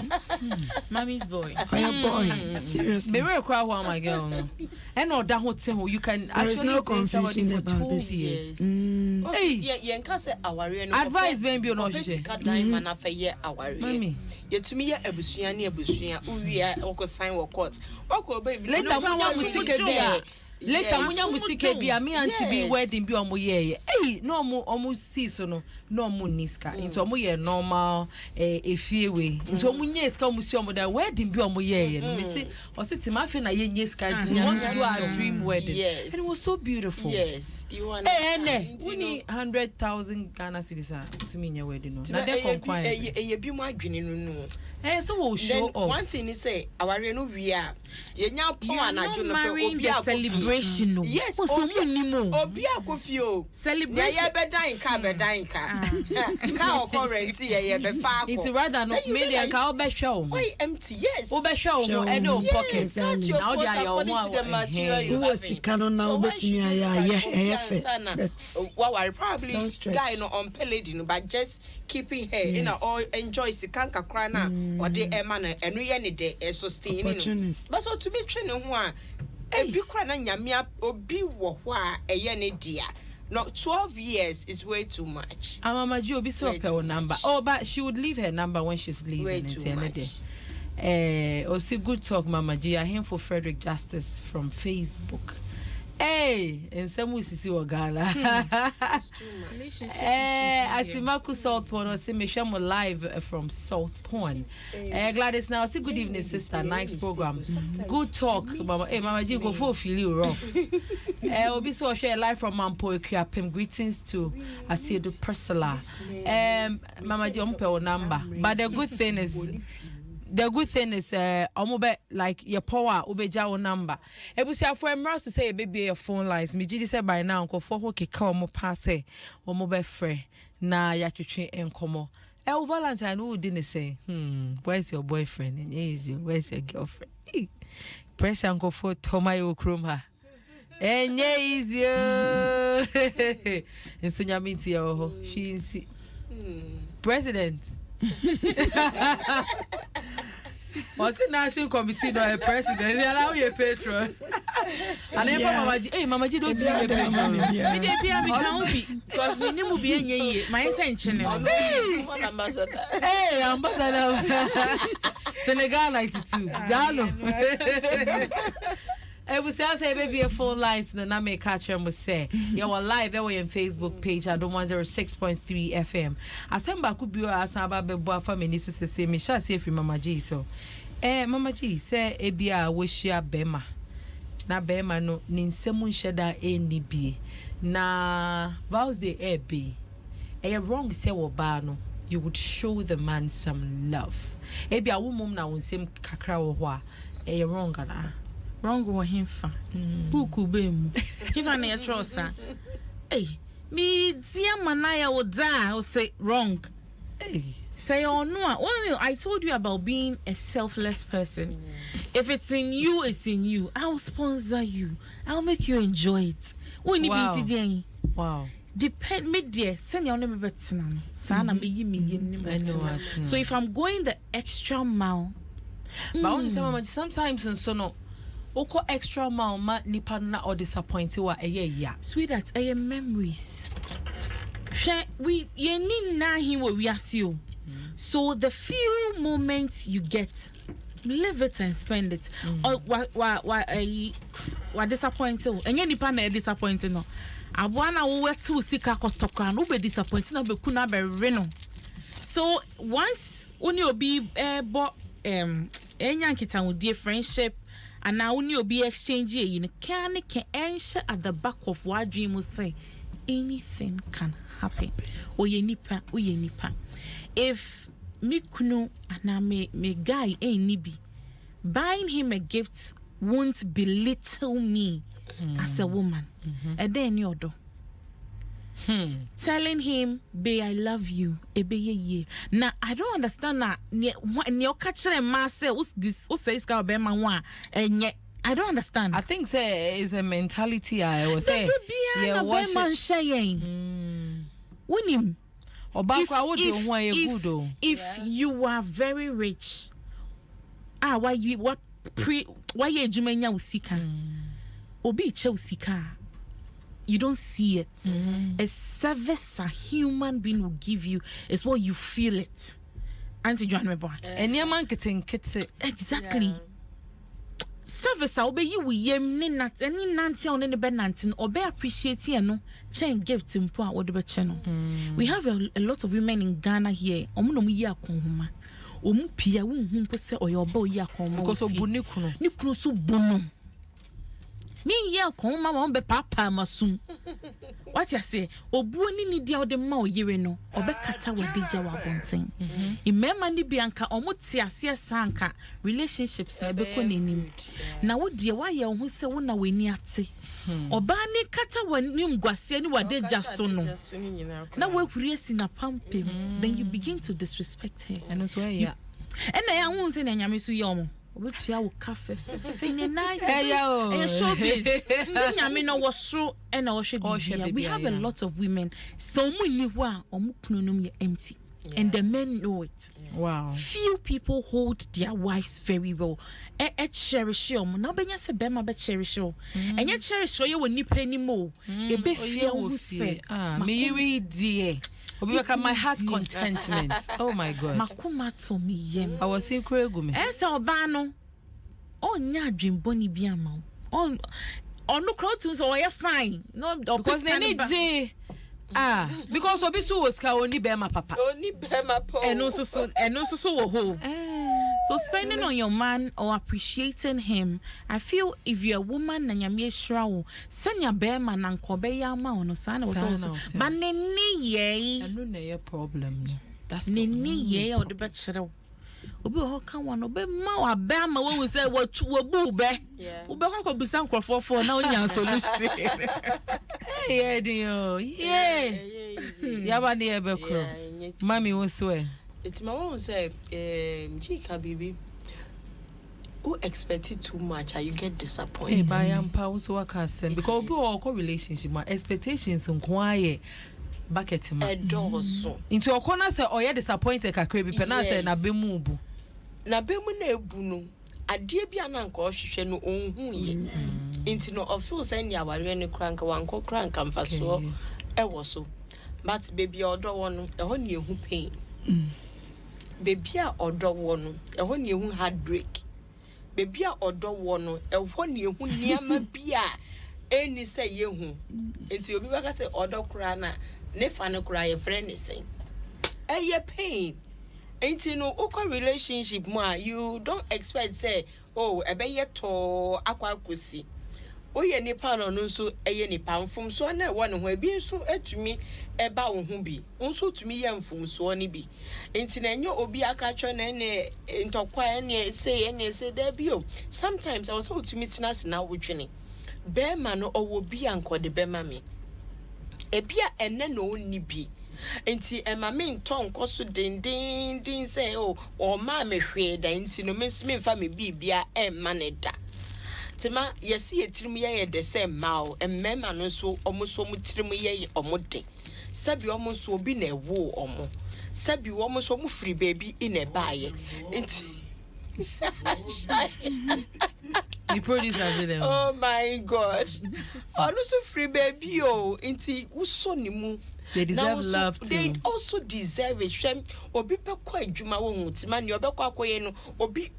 Mommy's boy. Your boy. Seriously. Me really cry one my girl no. And all that hotel you can There is actually no date somebody confusion for about 12 this. years. Hey, yeah, can say aware no. Advice baby no she. Man afa ye aware. Mami. Yetumi ye abusua ne abusua uwia woko sign wo court. Woko baby. Later munya musike bia. Later munya musike bia me anti bi wedding bi omo ye. Hey, no omo see so no omo niska. Into omo ye normal efie we. Into omo nye ska omo si omo da wedding bi omo ye. Me say o say ti ma fe na ye nye ska we want to do our dream wedding. Yes. And it was so beautiful. Yes, you want. Hey, we need 100,000 Ghana cedis to me in your wedding no. Na dey conquire. Ye bi mu adwene no. Eh, so we'll show Then off. one thing is say aware no we are. Ye nya pon anajo no marrying obi the akofi. celebration no. Yes, so munimo. Obi akofi o. Celebration. Na ye bedan ka bedan ka. Ka occurrent ye be fa It's rather no me dey ka obehwe o. Why empty? Yes. Obehwe o no e dey on pocket. Now they are your the material you Who was the canon now betting probably guy no on pelady no but just keeping her you know or enjoy sikanka krana or the man and we any day sustain but so to me training ho a ebi krana nyamia obi wo ho a eye ne dia. No, 12 years is way too much. Mama G obi so her number. Oh, but she would leave her number when she's leaving. Way too much. See, good talk, Mama G. I hear for Frederick Justice from Facebook. Hey, and some we see Ogala. Asimaku Salt Pond, or see Meshamo live from Salt Pond. Gladys, now, see good evening, sister. Nice program. Good talk, Mama. Hey, Mama G, go for feel you rough. Obi so share live from Mampo Equiapem. Greetings to Asiedu Priscilla. Mama G, number. But the good thing is, the good thing is omobe like your power obeja wo number ebusia for emras to say baby your phone lines me gidi say by now nko for ho keka omo pass omobe frɛ na ya twetwe enkomo Valentine who didn't say where's your boyfriend and easy where's your girlfriend pressure nko for tomayo kroma enye easy enso nyamiti ho she president what's the national committee no a president they allow you patron and then mama ji mama ji don't be a patron me dey bia me can be because me ni mu bi enye my sense ne ambassador Senegal 92 Galo I was say baby a phone lines na me catch them will say you are live there on Facebook page Adom 106.3 FM asemba ku bio asaba bebo afa me nisu sese me sha se fi mama G so mama G say e bia wo hia bema na bema no ni nsem nheda eni bie na vows the air be wrong say wo ba no you would show the man some love e bia wo mum na wo nsem kakra wo ho a wrong na wrong with him fa buku bemu kifa na trosa me dia manaya oda o say wrong say no I told you about being a selfless person. If it's in you, it's in you. I'll sponsor you. I'll make you enjoy it. Wow. Depend me there send your name better sana me so if I'm going the extra mile but only say mama sometimes and so no oko extra mile ma nipa na or disappointed wa ya sweetheart memories we ye ni na him we asio so the few moments you get live it and spend it or what disappointed and ye nipa na disappointed no abwana wo wetu sika kotokra no be disappointed na be kuna be reno so once oni obi bo enya nkita wo dear friendship and now when you be exchange you can at the back of what dream will say anything can happen oye nipa if me kunu and me guy ain't nibi buying him a gift won't belittle me as a woman and then you do telling him babe I love you ye now I don't understand that your catcher master what's this what says ka be man wa enye I don't understand. I think say is a mentality I was say yeah what man shayin winim if you are very rich why you ejumenya usika obi che usika you don't see it. A service a human being will give you is what you feel it. Auntie Joan Mebo. And your man getting exactly. Service I obey you yem not any nanty on any bed nanting or be appreciate no chain gift in poor or the channel. We have a lot of women in Ghana here. Omuno ya konhuma. Omu pia won pose or your boy ya konhuma. Because of bunikuno. Nikuno so bono. Me ya kon mama on be papa masum what you say obuoni ni dia ode ma oyire no obekata wadeja wa bonten imema ni bianka omote ase sanka relationships na beko nenim na wo de wa ye ho se wo na weni ate oba ni kata wani mgwase ni wadeja so no na we kuriesi na pampe then you begin to disrespect her and so yeah and na ya hu se na nyame so ye omo obetsia wo cafe fine nice showbiz so nyame no wosro and na wohwe we have a lot of women so many who are omukununum ye empty and the men know it. Wow. Few people hold their wives very well. Cherish you. Na benya se bema be cherish you. And yet cherish you when you penny more. E be fear who say me we dear. Obeka my heart's contentment. Oh my God. Makuma to me yem. I was in Kregumi. Esa obano. Nya dream boni bi ama. On no crowd to so you fine. No because they need J. Because obisu was ka oni bema papa. Oni bema po. And also so wo ho. So spending on your man or appreciating him, I feel if you're a woman na nyame hira wo, send your bema na nkobe ya ma ono sana wo. But neni ye. No na your problem. That's neni ye o de be chire wo. obi ho kan one obi ma wa be ama we say wo bu be obi kwa bisa nkrofo na onya solution yeah dio yeah yaba ne ebe kro mami wo so it's my one say Jika baby who expected too much and you get disappointed. Hey, by ampa also wakasem because obi o relationship my expectations nkwaaye bucket ma edoso into okona say oye disappointed kakra bi pe na say na bemu bu na ebu no ade bia na nka ohwehwe no onhu ye into no ofeel say ni aware ne kranka wanko kranka mfaso ewo so but baby odo wono eho ne ehu pain baby a odo wono eho ne ehu heartbreak baby a odo wono eho ne ehu niama bia eni say yehu enti obi baka say odo kra na ne fa ne kra ye friend ni say eye pain enti no oko relationship mo you don't expect say oh ebe ye to akwa kosi oye nipa no nso eye nipa mfom so na ewo ne ho ebi nso atumi eba wo ho bi nso tumi ye mfom so ni bi enti na enyo obi aka twa na ne ntokwa ene say there bi o sometimes I was so tumi tina se na wodwene be ma no owo bi ankode be ma me ebia ene no ni bi enti ema me nton koso din say oh o ma me hwe da enti no me mfa me bibia emma ne da tema yesi yetirim ye de say mao emmema no so omoso mutirim ye omode sabi omoso obi na ewo omo sabi omoso mu free baby in e baaye enti the producer them. Oh my god onuso free baby o enti uso ni mu they deserve love too. They also deserve it. Shem obi pe kwa adwuma wo hutima ni obi kwa akoye no obi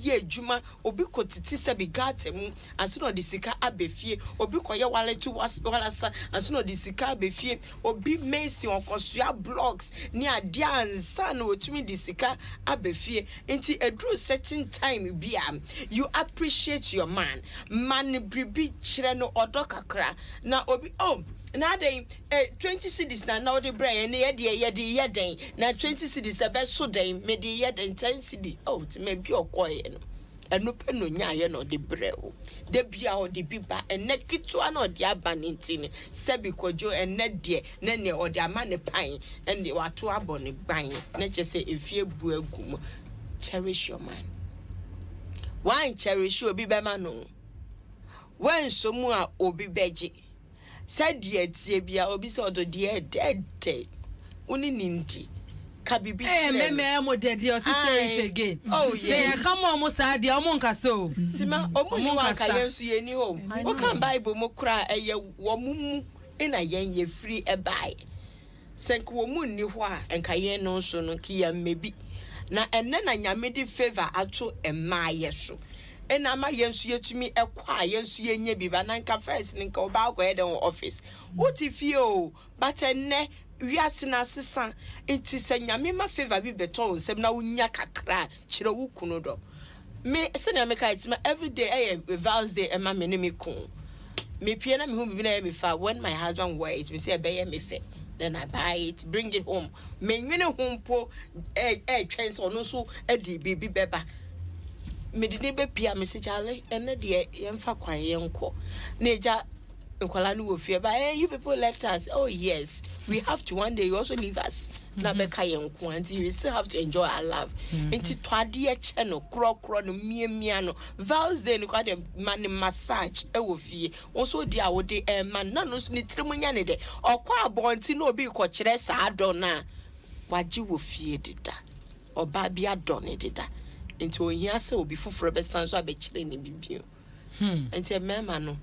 ye adwuma obi ko titi se bi gatem anso no de sika abefie obi koye wallet walasa anso no de sika abefie obi mesi onkosua blocks ni ade ansa no otumi de sika abefie enti edru certain time bia you appreciate your man bribi kire no odokakra na obi na dey 20 cities na the brain na ye den na 20 cities e be so den me dey ye den 10 cities to me bi okoye no eno pe no nya ye no de bre o de bia o de biba ene kitua na de aba ne ntini se bi kojo ene de na ne o de ama ne pan ene wato abo ne ban na che se efie bu agum cherish your man why cherish obi be ma no when so mu a obi beji said yet bia obi so do dead uni nindi ka bibi chire me mo dead you say it again oh yes say come on mo sa dia o mo nka so tima omo ni wa ka yensu ye ni ho o kan bible mo kura eye wo mumu ina yen ye free e bai senku wo mu ni ho a enka yen no so no ki ya mebi na enne na nyame di favor ato ema yeso ena ma yensu yetumi ekwa yensu yenye biba na nka first nka oba akwa eden office utifie o but enne wiase na sesa enti se nyame ma favor bi beto nsem na unya kakra kire wo kunu do me se na me ka itima every day vows day ema me ne me kun me pie na me hu bibi na me fa when my husband wears me say be me fe then I buy it bring it home me nwene humpo twens ono so edi bibi beba me didn't be pia message ale ene de yemfa kwan yenko na eja nkwala no wo fie ba you people left us oh yes we have to one day you also leave us na be ka yenko until we still have to enjoy our love enti twade e che no kro no mia no vows day no kwa dem man massage e wo fie also dia wo de man na no so ni trimunya ne de okwa abonti na obi ko kire sa adon na waji wo fie dida oba bia don dida enti ohia se obi fufuro be stand so abekire ne bibio enti mema no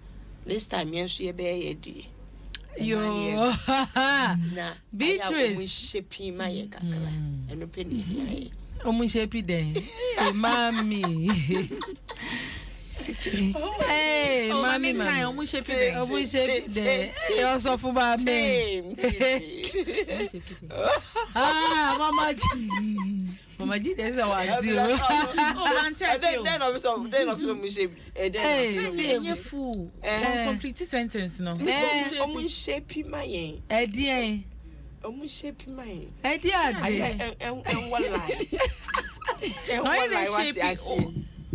this time yenso ye be ye di yo na Beatrice shepi ma ye kakra eno pe ni ye omu shepi den mami hey mami omu shepi den e also fu ba me Mama G there's a one zero. Then of mu shepi then fool complete sentence no omu shepi ma ye edien omu shepi ma ye edi ade en wala Why they shape it?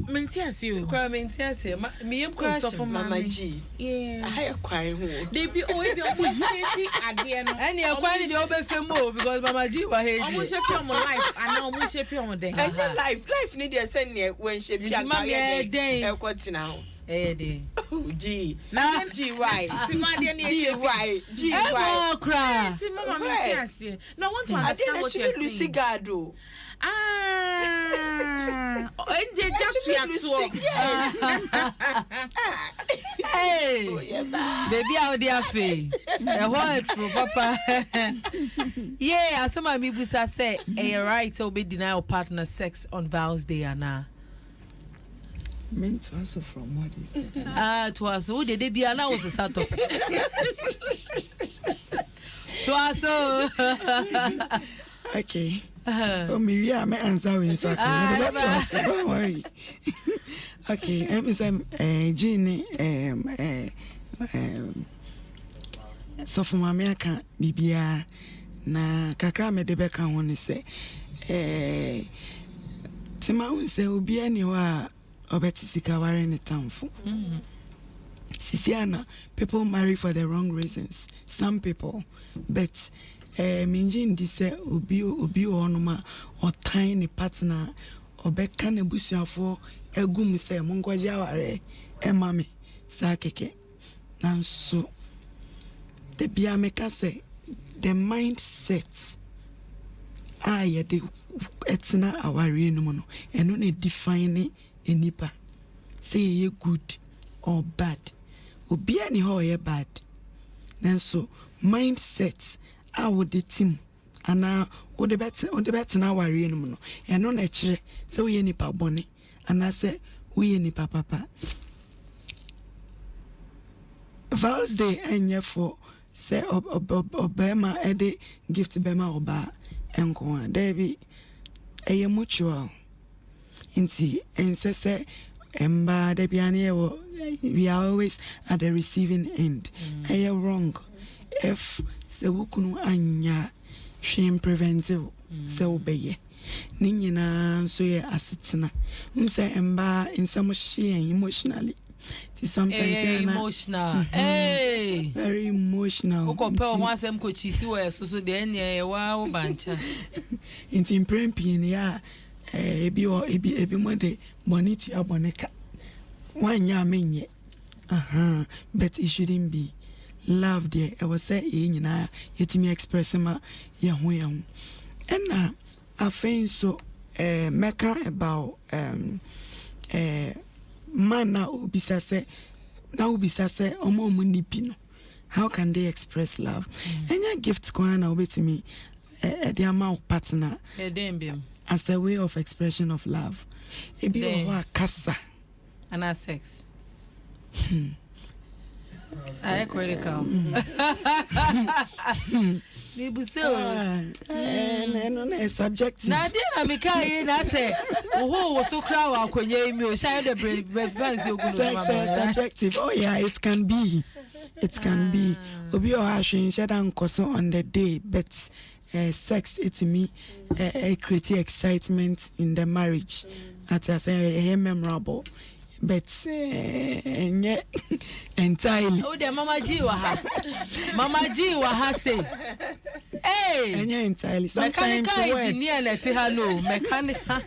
Mentias you. Kwa mentias me yem crash Mama G. Yeah. I cry home. They be always be almost shape again. And you quite the obe femo because Mama G was here. Almost shape on my life. I know almost shape on day. And then life need to send you when she be a day. What's now? Day. Oh, G. Now G, why? G, why? G, why? Cry. Mama, mentias. No, I want to understand what you're saying. Lucy Gado. Ah, and they just react. Yes. Hey, baby, out there, Faye. A word from Papa. Yeah, as some of me say, a right to be denial partner sex on Val's Day, Anna. Meant to answer from what is that? To us, who did they be announced a sort of to us, Okay. Oh, maybe I may answer when so don't worry. Okay, Jeannie, so for my America, Bibia, na kakra me de beka woni se tima won se obi aniwa obeti sika ware ne tamfo. Sisiana, people marry for the wrong reasons. Some people, but minjin di se obi onoma or tiny partner or beka ne busuafo egum se mongwaje aware mami sa keke. Nanso the bia meka say the mindset ye de etina aware no no eno na define enipa say ye good or bad. Obi ani ho ye bad. Nanso mindset would the team ana o de bet na aware no no eno na kire say we nipa bone ana say we nipa papa. Val's Day enye for say obema ede gift bema oba enko there be eye mutual inti ense say emba de biane we are always at the receiving end. Eye wrong if se wukunu anya shame preventive se obeye ni nyina so ye asetena nse emba insamo share emotionally. Sometimes emotional. Hey, very emotional. O compare one sem ko chiti we so de ne wa wo bancha. Inti prempin ya ebi mo de money to aboneka. Wanya menye. But it shouldn't be. Love there. I was say nyina yetimi express ma ye ho ye ho. And I think so meka about man na ubisa se omo nipi no, how can they express love? Any gifts kwa na obetimi the amount partner as a way of expression of love. Ebi o kasa and sex. I critical. Maybe so. No, subjective. Now, then I make I say, oh, so crowd when you share the subjective. Oh, yeah, it can be. It can be. Obi or Hashin Shadan Koso on the day, but sex, it's me, create excitement in the marriage. As I say, memorable. But entirely. Oh, the Mama G wa ha say. Hey, entirely. Mechanical engineer let hello. Mechanical.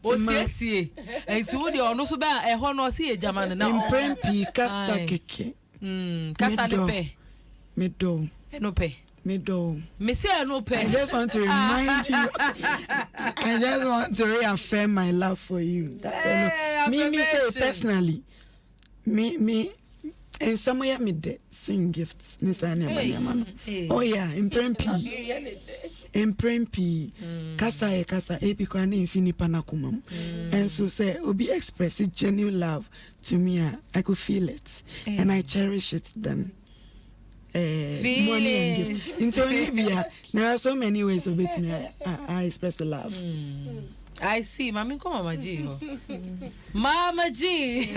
O sie. Enti wo de ono so ba e ho no se e German na. Imprempi kasa keke. Kasa ne pe. Me do. No pe. Me do. Me say no pe. I just want to remind you. I just want to reaffirm my love for you. That's me say personally. Me and somewhere me de sing gifts. Miss Anya Manyama. Oh yeah, imprempi. Kasa epi kwa ne infini panakumam. And so say obi express genuine love to me. I could feel it and I cherish it then. Money and gift. In Olivia, there are so many ways of it. I express the love. I see, Mama come Mama G. Mama G,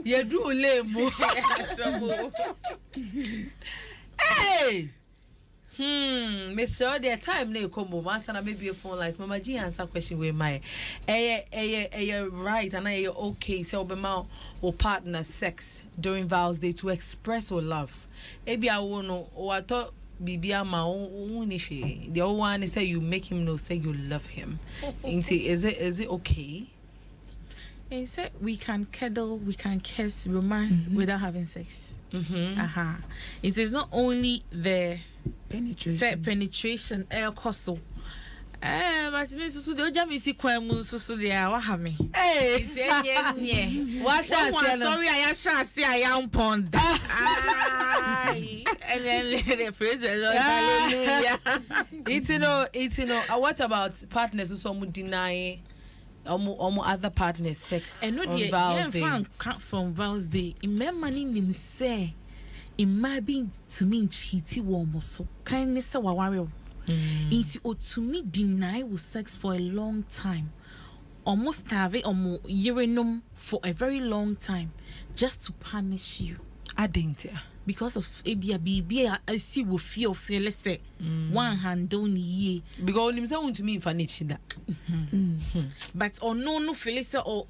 you do lame. Hey, Mr. The time ne combo master na maybe a phone lines. Mama G answer question with my right and I okay so be ma or partner sex during vows day to express or love. Maybe I won't know or I thought Bibia ma unishi. The old one is say you make him know say you love him. Is it okay? He said we can cuddle, we can kiss, romance without having sex. It is not only the penetration air coso. But me so the ojami si kwan mu so dia wa ha me. Hey, wa sha sorry I sha see I am pond. And then the praise the Lord. Hallelujah. It's what about partners who some deny other partners sex and on vows day? From vows day in my money nim say it might be to me chiti warm so kindness wa warrior. It ought to me deny with sex for a long time, almost have it urinum for a very long time, just to punish you. I didn't. Because of ABA, I see with fear of let's say one hand only ye. Because him say to me furniture that. But or no Felisa or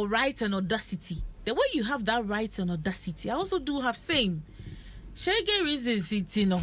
right and audacity. The way you have that right and audacity, I also do have same. Shege reasons it no.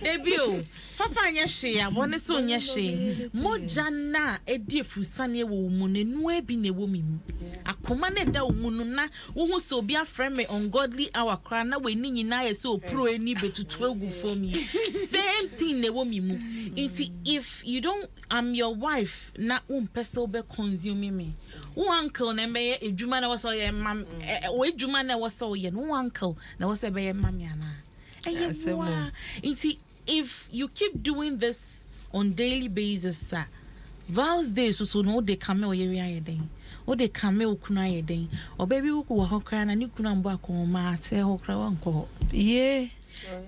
Debio, Papa nyeshe ya wone so nyeshe. Moja na edi efusane wo mu ne no abi ne wo mi mu. Akoma ne da wo mu no na wo hu so bia frame me ungodly hour kra na we ni nyina ye so pro eni betutu egu for me. Same thing ne wo mi mu. If you don't, I'm your wife, na person be consuming me. Uncle na be edwuma na waso ye mam we edwuma na waso ye no uncle na waso be ye mam ya na. If you keep doing this on daily basis, vows day so no they come o ye ya den. O they come o kuna ye den. O baby wo ko ho kra na ni kuna mbo akoma se ho kra wan ko. Yeah.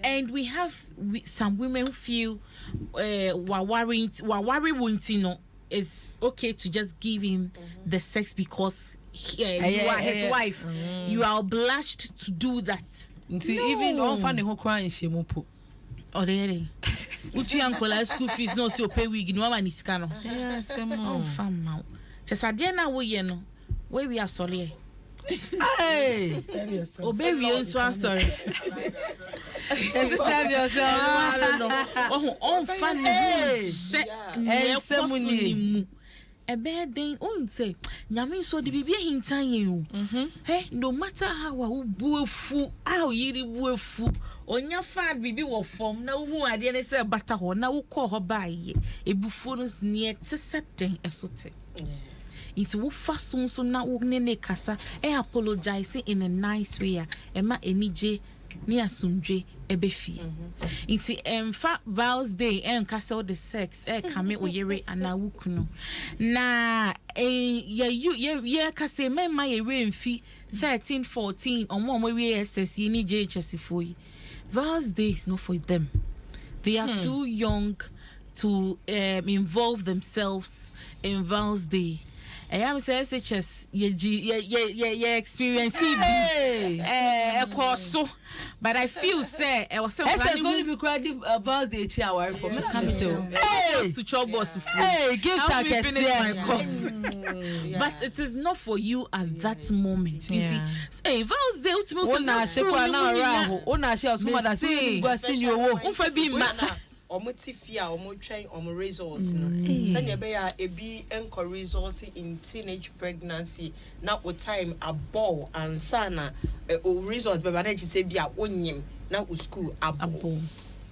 And we have some women who feel worry no it's okay to just give him the sex because you are his wife. You are obliged to do that. Even on funny who crying shemupo. Oh, there. Uchi uncle school fees no so pay wig no man is cano. Yes, oh, fam now. Just at the end of no where we are sorry. Hey, oh baby, I'm so sorry. Serve yourself. Oh, on funny. Hey, a bad day, on say, Yami so the baby hinting you. Hey, no matter how I boo fool, how ye woo fool, on your fat baby will form no who I didn't say butter or now call her by a buffoon's near to setting a sote. It's wo fason so na wo ne kasa apologize in a nice way e ma enije ni asundwe ebefi it's fa vows day kasa the sex kame oyere anawukuno na ye kasa mema ye remfi 13 14 omo we SS ni JHS for you. Vows day is not for them. They are too young to involve themselves in vows day. I am say SHS ye experience so but I feel say I was only be credit about the hour for me to trouble us. Hey, give help me finish my course. But it is not for you at that moment. Hey, vows dey ultimo so na she kwa na ra ho na she asuma da say go send you wo unfa bi ma omotifia omotwen results no sanya be ya ebi enco result in teenage pregnancy na o time abo ansana o result be ba na say bia onyim na o school abo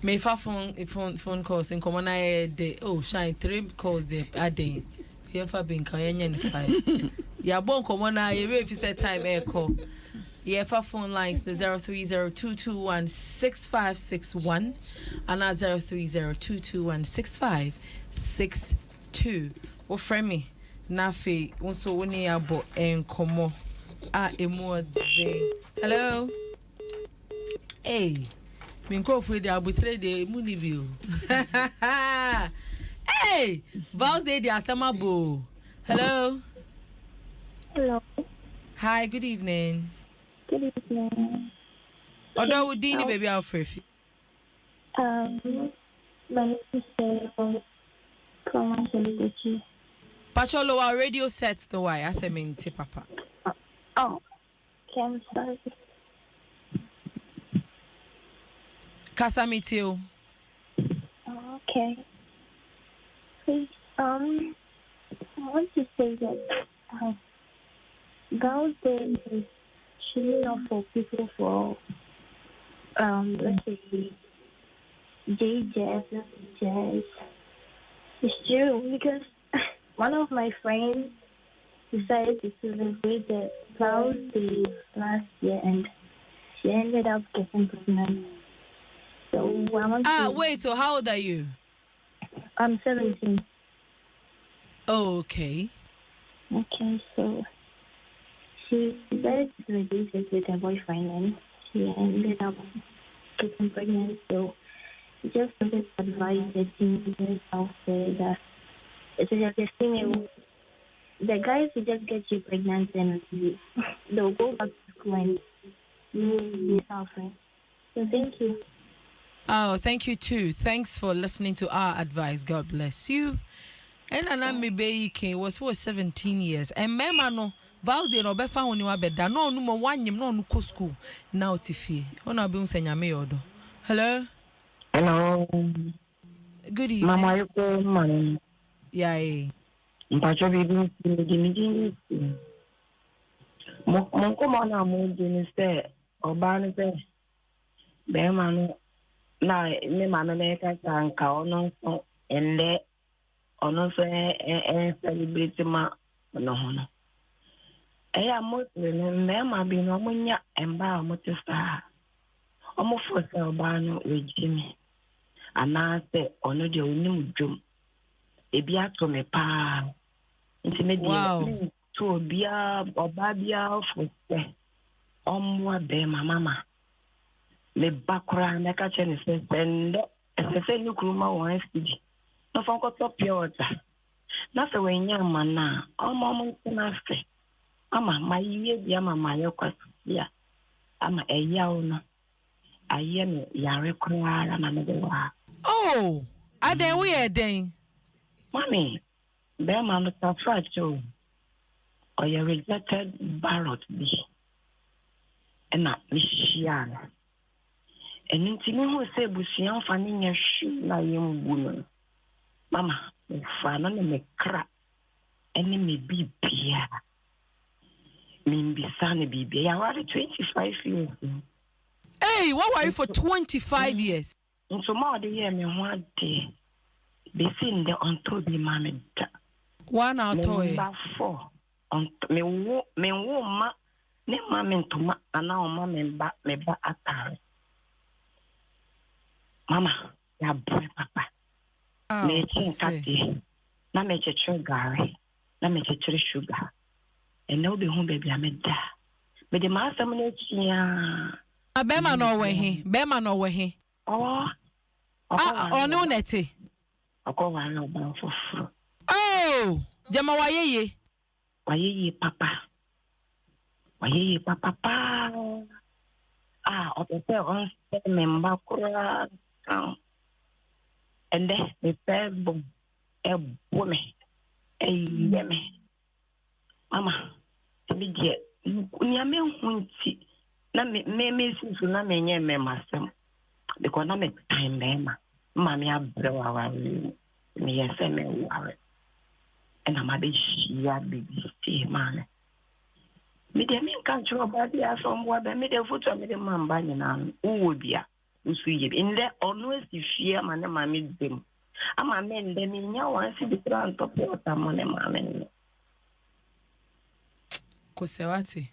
me fa phone calls in common de shine 3 calls de aden here fa bin kan yenye 5 ya bon common ye we fi set time e call. Yeah, for phone lines the 0302216561 and 0302216562. Well, friend me, Nafi, also when you abo NKOMMO emo de. Hello. Hey, me go for the abutre de muni view. Hey, Vows Day de Asamabo. Hello. Hello. Hi, good evening. Good evening. Odo Udini baby Alfrefi. My sister from Celebrity. Pacholo, our radio sets the way. I say, mean, papa. Oh, okay, I'm sorry. Casamitio. Oh, okay. Please, I want to say that Girls' Day is truly not for people for, let's say, jazz. It's true because one of my friends decided to celebrate the Girls' Day last year and she ended up getting pregnant. So I want to... Wait, so how old are you? I'm 17. Oh, okay. Okay, so she decided to celebrate it with her boyfriend and she ended up getting pregnant. So just wanted to advise the teenagers out there that it's just the female. The guys who just get you pregnant and they'll go back to school and you be suffering. So thank you. Oh, thank you too. Thanks for listening to our advice. God bless you. And Anami Beike was 17 years. And Memano, Valde no befa when you are better. No, no more 1 year, no school. Now, Tiffy. Oh, no, being saying odo. Hello? Hello. Good evening. Mama, you call man. Yeah. Mpacho bibi gimi. Monko mana mo gini se obani se. Be manu na me manu na eka sanka ono so ende ono so celebrate ma no hono. Eya mo me ma bi no mo nya emba mo te sa. Omo fo se obano wejimi. Ana se ono de onim dwom. Ebi ato me pa. Nti me Wow. To bia obabia fo se. Omwa be mama. Me bakura na ka chene se sende. Se ni kuruma wan fidi. No fon ko top water. Na se wenya mana. Omo na se. Ama mayiye bia mama yokwasiya. Ama eyawo no. Aye me yare kura na me de wa. Oh, Aden, we are den. Mommy, bear man to fight you. Or you rejected ballot be. And not Michiana. And into me who say Bussian fanning your shoe na young woman. Mama, me fan on me crap. And me be beer. Me be sunny be. I was 25 years. Hey, what were you for 25 years? And so more the year me 1 day. Be seen the on Toby mammy. 1 hour toy. 4 on me ma ne mammy to ma and now mammy back me back at Mama, ya boy papa. Me chin catty. Na me sugar. Na me sugar. And no be home baby I made that. But the master minute ya. A bema no way. Bema no way. Oh, no neti. I go one about for fruit. Oh, Jama waye. Waye papa. Waye papa pa. Ope on member kura. And then the third boom. A woman. A yeme. Mama, me get. Nyame hunti. Na me since na me nye me masem. Because na me time mema. Mami abrewa wa me yese me ware. And I'm a bit shia baby stay man. Me de me kan tro body asom wa be me de foto me de mamba ni na wo bia usu ye. In there always you share man mami dem. Ama men de me nya wan si different top water man mami. Kosewati.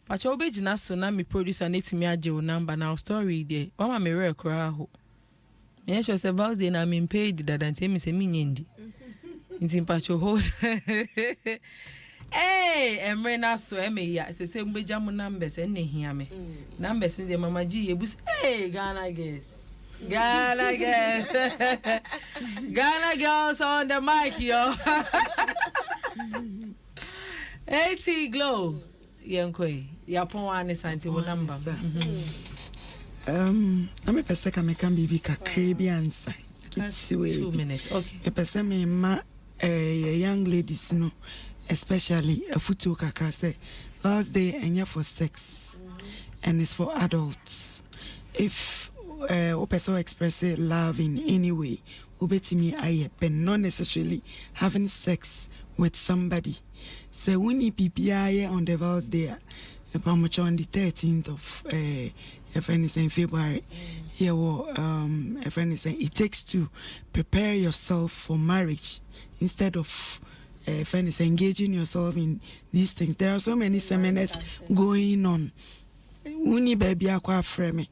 Pacha obejina so na me producer netimi age o number now story there. Mama me re kra ho. Me sure say birthday na me paid that and say me say me nyendi. Nti pacha hold. Hey, emrena so ya say mbeja mo numbers e ne hia me. Numbers dey mama ji ebus. Hey, Ghana girls. Ghana girls on the mic yo. 80 glow. Yankoi. Yapon one santi wo number. Na me pese ka me kan bibi kakre bi ansa. it's 2 minutes. Okay. A person ma young ladies no, especially a futu kakra say Val's Day and for sex, and it's for adults. If a person expresses love in any way, ubetimi aye, but not necessarily having sex with somebody. So we need PPI on the Val's Day. On the 13th of a friend is in February. Here, a friend is saying it takes to prepare yourself for marriage instead of a friend is engaging yourself in these things. There are so many seminars going on. Uni baby aqua frame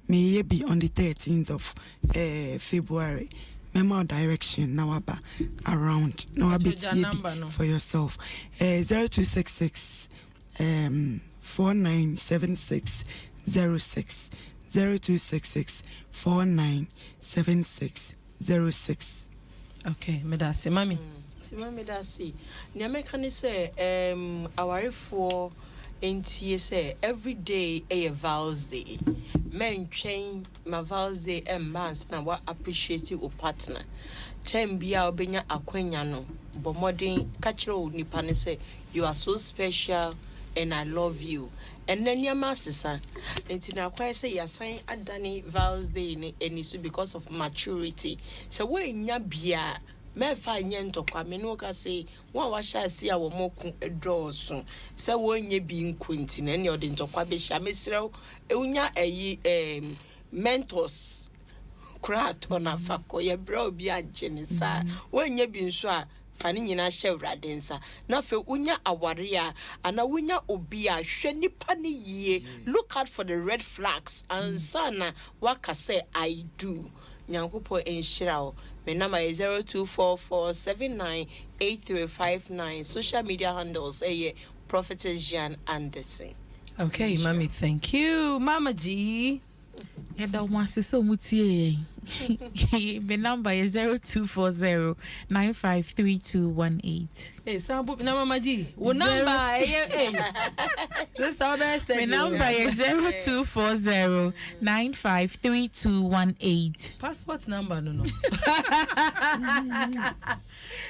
may be on the 13th of February. Memo direction now about around now a bit for yourself. 0266 497606 0266 497606. Okay, medasi mami. Mami dasi. Nyameka ni say aware for NTA say every day a Val's Day. Men train my Val's Day and months na wa appreciate your partner. Time bia obenya akwenya no. But modern cultural nipa ni say you are so special and I love you. And then your master, and now quite say you're saying Adani Val's Day and because of maturity. So when ya bia me find to come no ka say one wa sha see our moku a draw so. So when ye being quintin and you're into kwabe shamesro, unya mentors crat on a fako ye bro be a genisa. When ye been sure fani nyina hye wradensa na fe unya awaria ana unya obia hwe nipa ne yie look out for the red flags and sana waka say I do nyankopo enhira me number is 0244798359 social media handles Prophetess Jan Anderson. Okay, mommy, thank you. Mama G. Ada wasi so mutie. The number is 0240953218. Hey, Sambu na Mama G. Wo number hey. This our best. The number is 0240953218. Passport number no.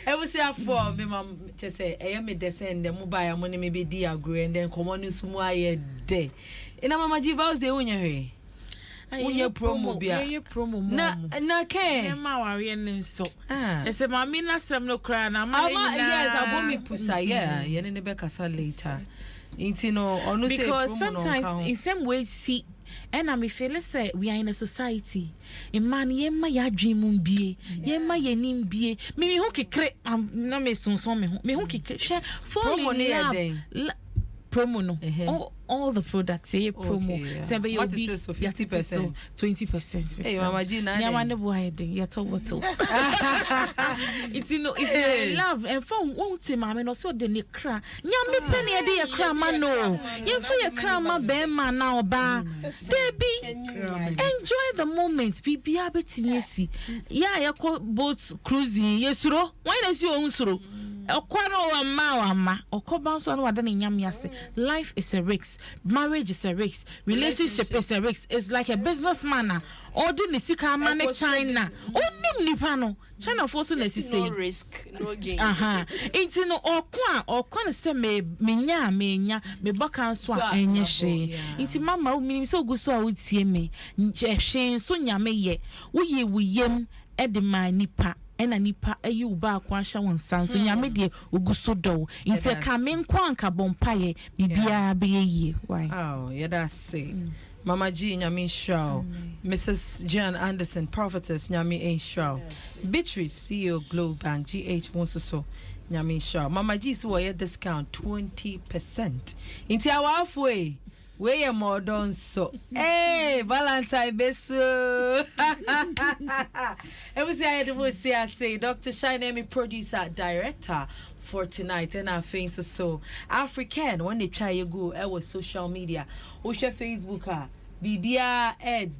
I will say for me mom just say I am me descend the mobile money maybe di agree and then come on sumu aye day. Ina Mama G Val's Day unya he. Unya promo bia. Promo na ke ma ware ne so. Ese ma mi na sem no kra na ma yes abomi pusa yeah ye ne be kasa later. Inti no onu say because sometimes in some way see and I feel say we are in a society. A man yemma ya dream bie yemma ye nim bie me hu kekre na me sonson me hu kekre share promo ne promo no all the products promo say be you be 50% 20%. Hey Mama G na ya wane boy dey ya talk bottles it's you know if you love and from won't mama no so de ne kra nyame pene e de ya kra ma no ye fa ya kra ma be ma na oba baby enjoy the moment bibia betimi esi ya ko boat cruising yesuro why na si o nsuro life is a risk, marriage is a risk, relationship is a risk. It's like a businessman. Or do nisika man China. Only nipano. China force necessary. No risk, no gain. Into no or say me baka swa enye she. Into mama meaning so good so I would see me. She so nyame ye. We yem edema nipa. Ena nipa ayi uba kwansha wonsan so nyame de oguso do inte ka me nkwanka bompaye bibia be yi why that's say Mama G nyame show Mrs. Jan Anderson Prophetess nyame en show Beatrice CEO Globe Bank GH wonso so nyame show Mama G so we discount 20% inte awafwe we are more done so. Hey, Valentine Besu. I say Dr. Shine, producer, director for tonight, and our faces so African. When they try you go, I was social media. Osha Facebook, Bibia Ed.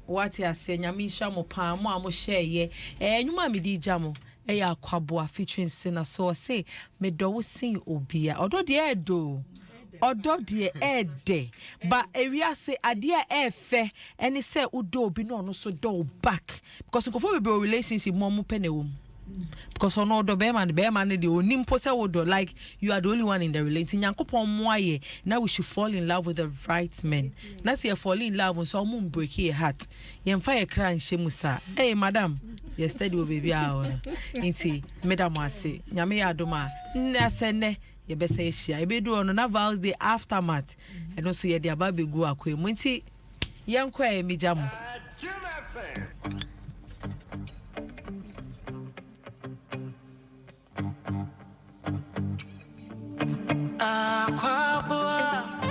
What I say, Nyamisha mo pa mo amo share ye. You mami di jamo. Eya kwabua featuring Sinner so say me do sing obia. Although the do. Odo de ede but area say adia efe any say udo bi no no so do back because go for be relationship mo mo pene wom because on odo be man the onimpo say wodo like you are the only one in the relationship nyankopon mo aye now we should fall in love with the right men na say fall in love so mo break your heart yemfa ye kra nhyemusa hey madam yesterday o baby a nti madam ase nyame ya adoma na sene ye be say hia e be do on na vows the aftermath and also ye dia ba be go akwemu nti yenko e mijam Aqua